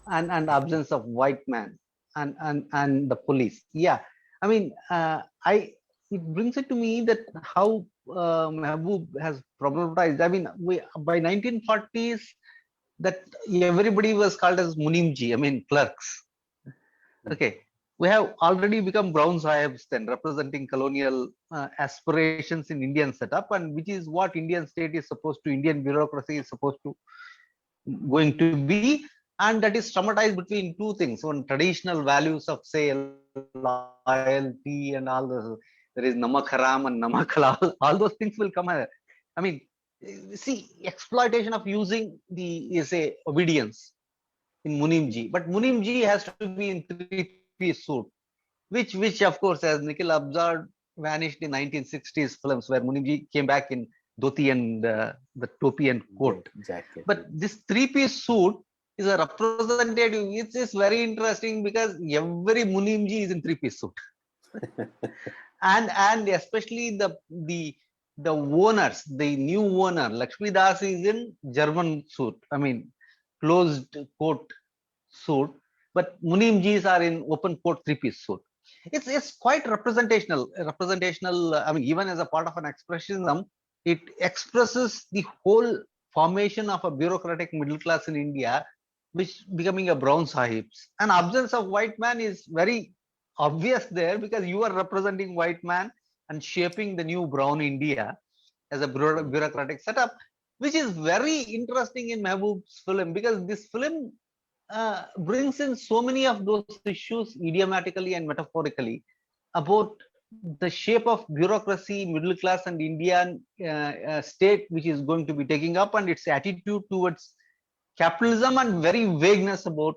and absence of white man and the police. Yeah, I mean, it brings it to me that how Mehboob has problematized. I mean, by 1940s, that everybody was called as Munimji. I mean, clerks. Okay, we have already become brown sahibs then, representing colonial aspirations in Indian setup, and which is what Indian state is supposed to, Indian bureaucracy is supposed to going to be, and that is traumatized between two things: one, traditional values of, say, loyalty and all those. There is namak haram and namak halal. All those things will come. I mean, see, exploitation of using the, say, obedience in Munimji, but Munimji has to be in three-piece suit, which of course, as Nikhil observed, vanished in 1960s films where Munimji came back in dhoti and the topi and coat. Exactly. But this three-piece suit is a representative. It is very interesting because every Munimji is in three-piece suit, and especially the owners, the new owner Lakshmi Das is in German suit. I mean, closed coat suit, but Munimjis are in open coat three-piece suit. It's quite representational. I mean, even as a part of an expressionism, it expresses the whole formation of a bureaucratic middle class in India, which becoming a brown sahibs. An absence of white man is very obvious there because you are representing white man and shaping the new brown India as a bureaucratic setup, which is very interesting in Mehboob's film, because this film brings in so many of those issues idiomatically and metaphorically about the shape of bureaucracy, middle class and Indian state, which is going to be taking up, and its attitude towards capitalism and very vagueness about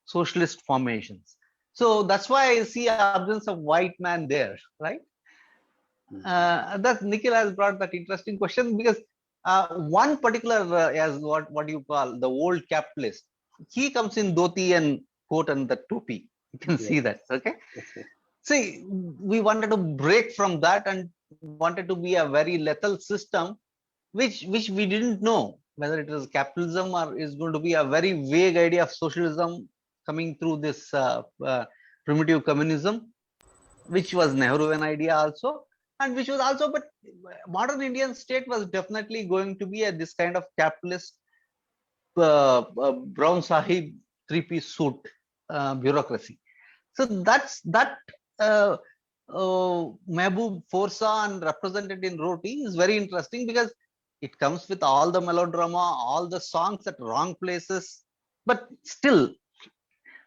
socialist formations. So that's why I see absence of white man there, right? That Nikhil has brought that interesting question, because one particular, as what you call the old capitalist, he comes in dhoti and coat and the topi. You can see that. Okay. See, we wanted to break from that and wanted to be a very lethal system, which we didn't know whether it was capitalism or is going to be a very vague idea of socialism coming through this primitive communism, which was Nehruvian idea also, and which was also, but modern Indian state was definitely going to be this kind of capitalist brown sahib three-piece suit bureaucracy. So that Mehboob foresaw and represented in Roti is very interesting, because it comes with all the melodrama, all the songs at wrong places, but still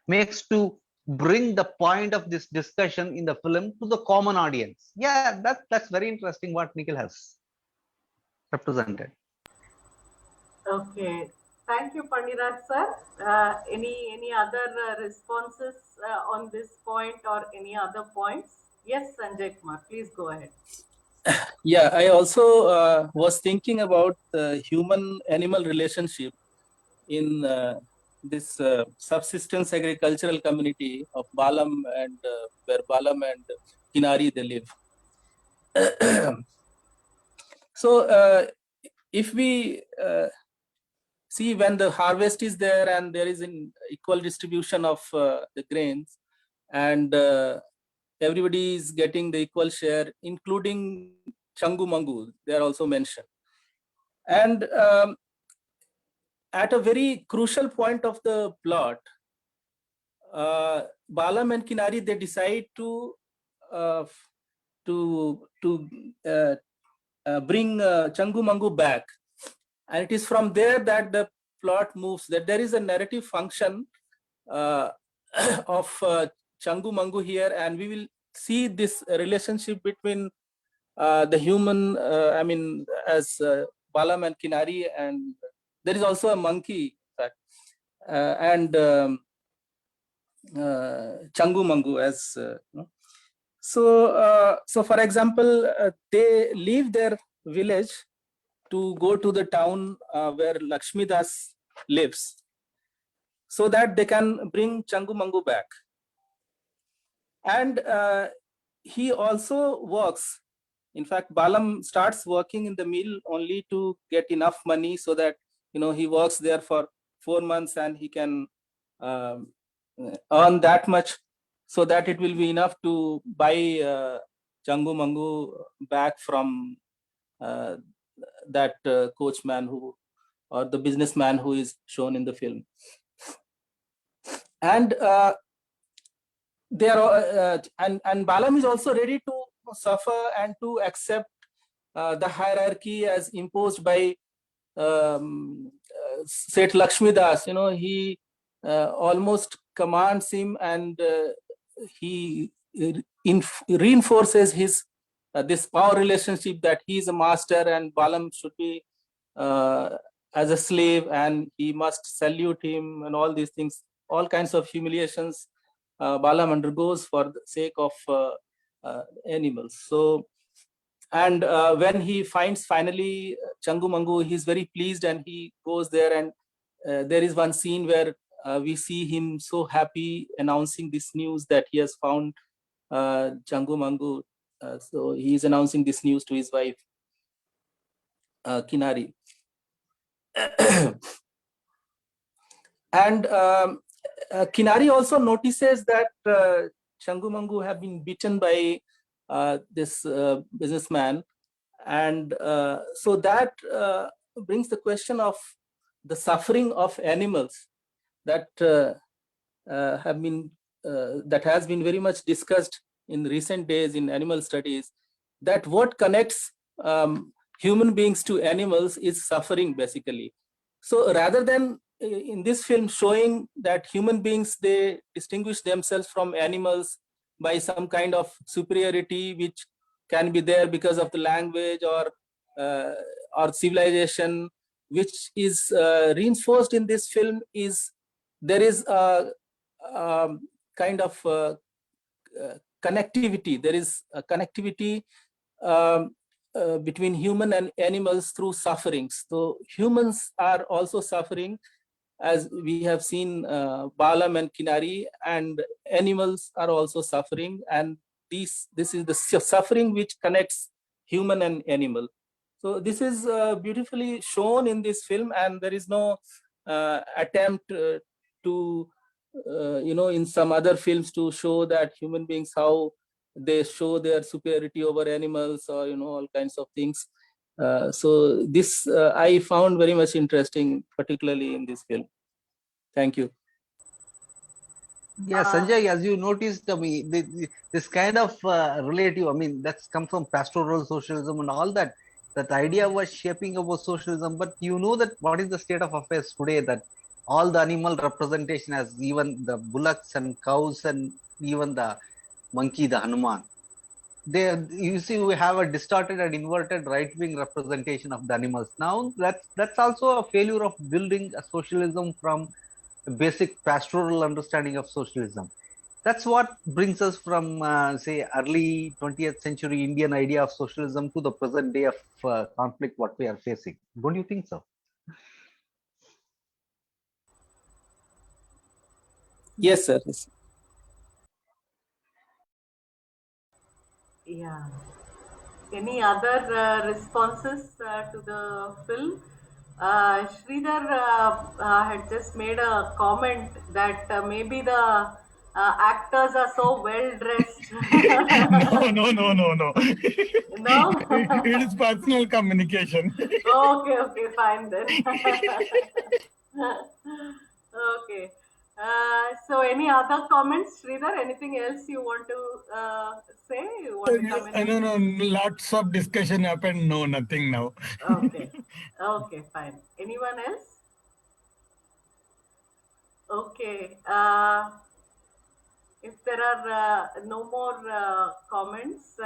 makes to bring the point of this discussion in the film to the common audience. Yeah, that's very interesting what Nikhil has represented. Okay, thank you, Pandita sir. Any other responses on this point or any other points? Yes, Sanjay Kumar, please go ahead. Yeah, I also was thinking about the human-animal relationship in this subsistence agricultural community of Balam, and where Balam and Kinari they live. So if we see, when the harvest is there and there is an equal distribution of the grains, and everybody is getting the equal share, including Changu Mangu, they are also mentioned. And at a very crucial point of the plot, Balam and Kinari, they decide to bring Changu Mangu back, and it is from there that the plot moves. That there is a narrative function of Changu Mangu here, and we will see this relationship between the human, I mean, as Balam and Kinari, and there is also a monkey, in fact, and Changu Mangu as so for example, they leave their village to go to the town where Lakshmi Das lives, so that they can bring Changu Mangu back. And he also works. In fact, Balam starts working in the mill only to get enough money so that, he works there for 4 months and he can earn that much so that it will be enough to buy Changu Mangu back from that coachman or the businessman who is shown in the film. And and Balam is also ready to suffer and to accept the hierarchy as imposed by Seth Lakshmi Das. He almost commands him, and he reinforces his this power relationship that he is a master and Balam should be as a slave, and he must salute him, and all these things, all kinds of humiliations Balam undergoes for the sake of animals. So, and when he finds finally Changu Mangu, he's very pleased and he goes there, and there is one scene where we see him so happy announcing this news that he has found Changu Mangu. So he is announcing this news to his wife, Kinari. And Kinari also notices that Changu Mangu have been beaten by this businessman, and so that brings the question of the suffering of animals that have been that has been very much discussed in recent days in animal studies. That what connects human beings to animals is suffering, basically. So rather than in this film showing that human beings, they distinguish themselves from animals by some kind of superiority which can be there because of the language or civilization, which is reinforced in this film, is there is a kind of connectivity. There is a connectivity between human and animals through sufferings. So humans are also suffering, as we have seen Balam and Kinari, and animals are also suffering, and this is the suffering which connects human and animal. So this is beautifully shown in this film, and there is no attempt to in some other films to show that human beings, how they show their superiority over animals, or all kinds of things. So this I found very much interesting, particularly in this film. Thank you. Yeah, Sanjay, as you noticed, this kind of relative, that's come from pastoral socialism and all that. That idea was shaping about socialism, but that what is the state of affairs today, that all the animal representation, as even the bullocks and cows and even the monkey, the Hanuman, you see, we have a distorted and inverted right-wing representation of the animals. Now that's also a failure of building a socialism from a basic pastoral understanding of socialism. That's what brings us from say early 20th century Indian idea of socialism to the present day of conflict what we are facing. Don't you think so? Yes, sir. Yes. Yeah. Any other responses to the film? Sridhar had just made a comment that maybe the actors are so well dressed. No. No? It is personal communication. Okay, fine then. Okay. So any other comments, Sridhar? Anything else you want to say? You want to come in? No. Lots of discussion happened. No, nothing now. Okay, fine. Anyone else? Okay. If there are no more comments,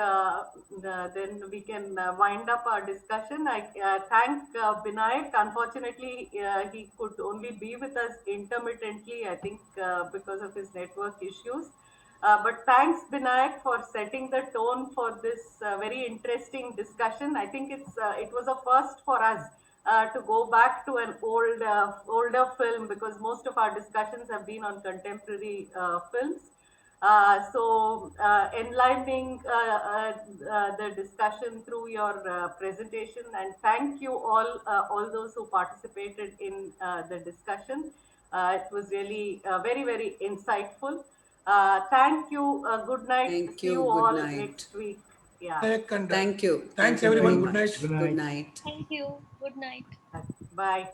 then we can wind up our discussion. I thank Binayak. Unfortunately, he could only be with us intermittently, I think, because of his network issues. But thanks, Binayak, for setting the tone for this very interesting discussion. I think it was a first for us to go back to an older film, because most of our discussions have been on contemporary films. Enlivening the discussion through your presentation, and thank you all those who participated in the discussion. It was really very, very insightful. Thank you. Good night. Thank See you you. Good all night. next week. Yeah. Thank you. Thanks Thank you everyone. very Good much. night. Good night. Thank you. Good night. Bye.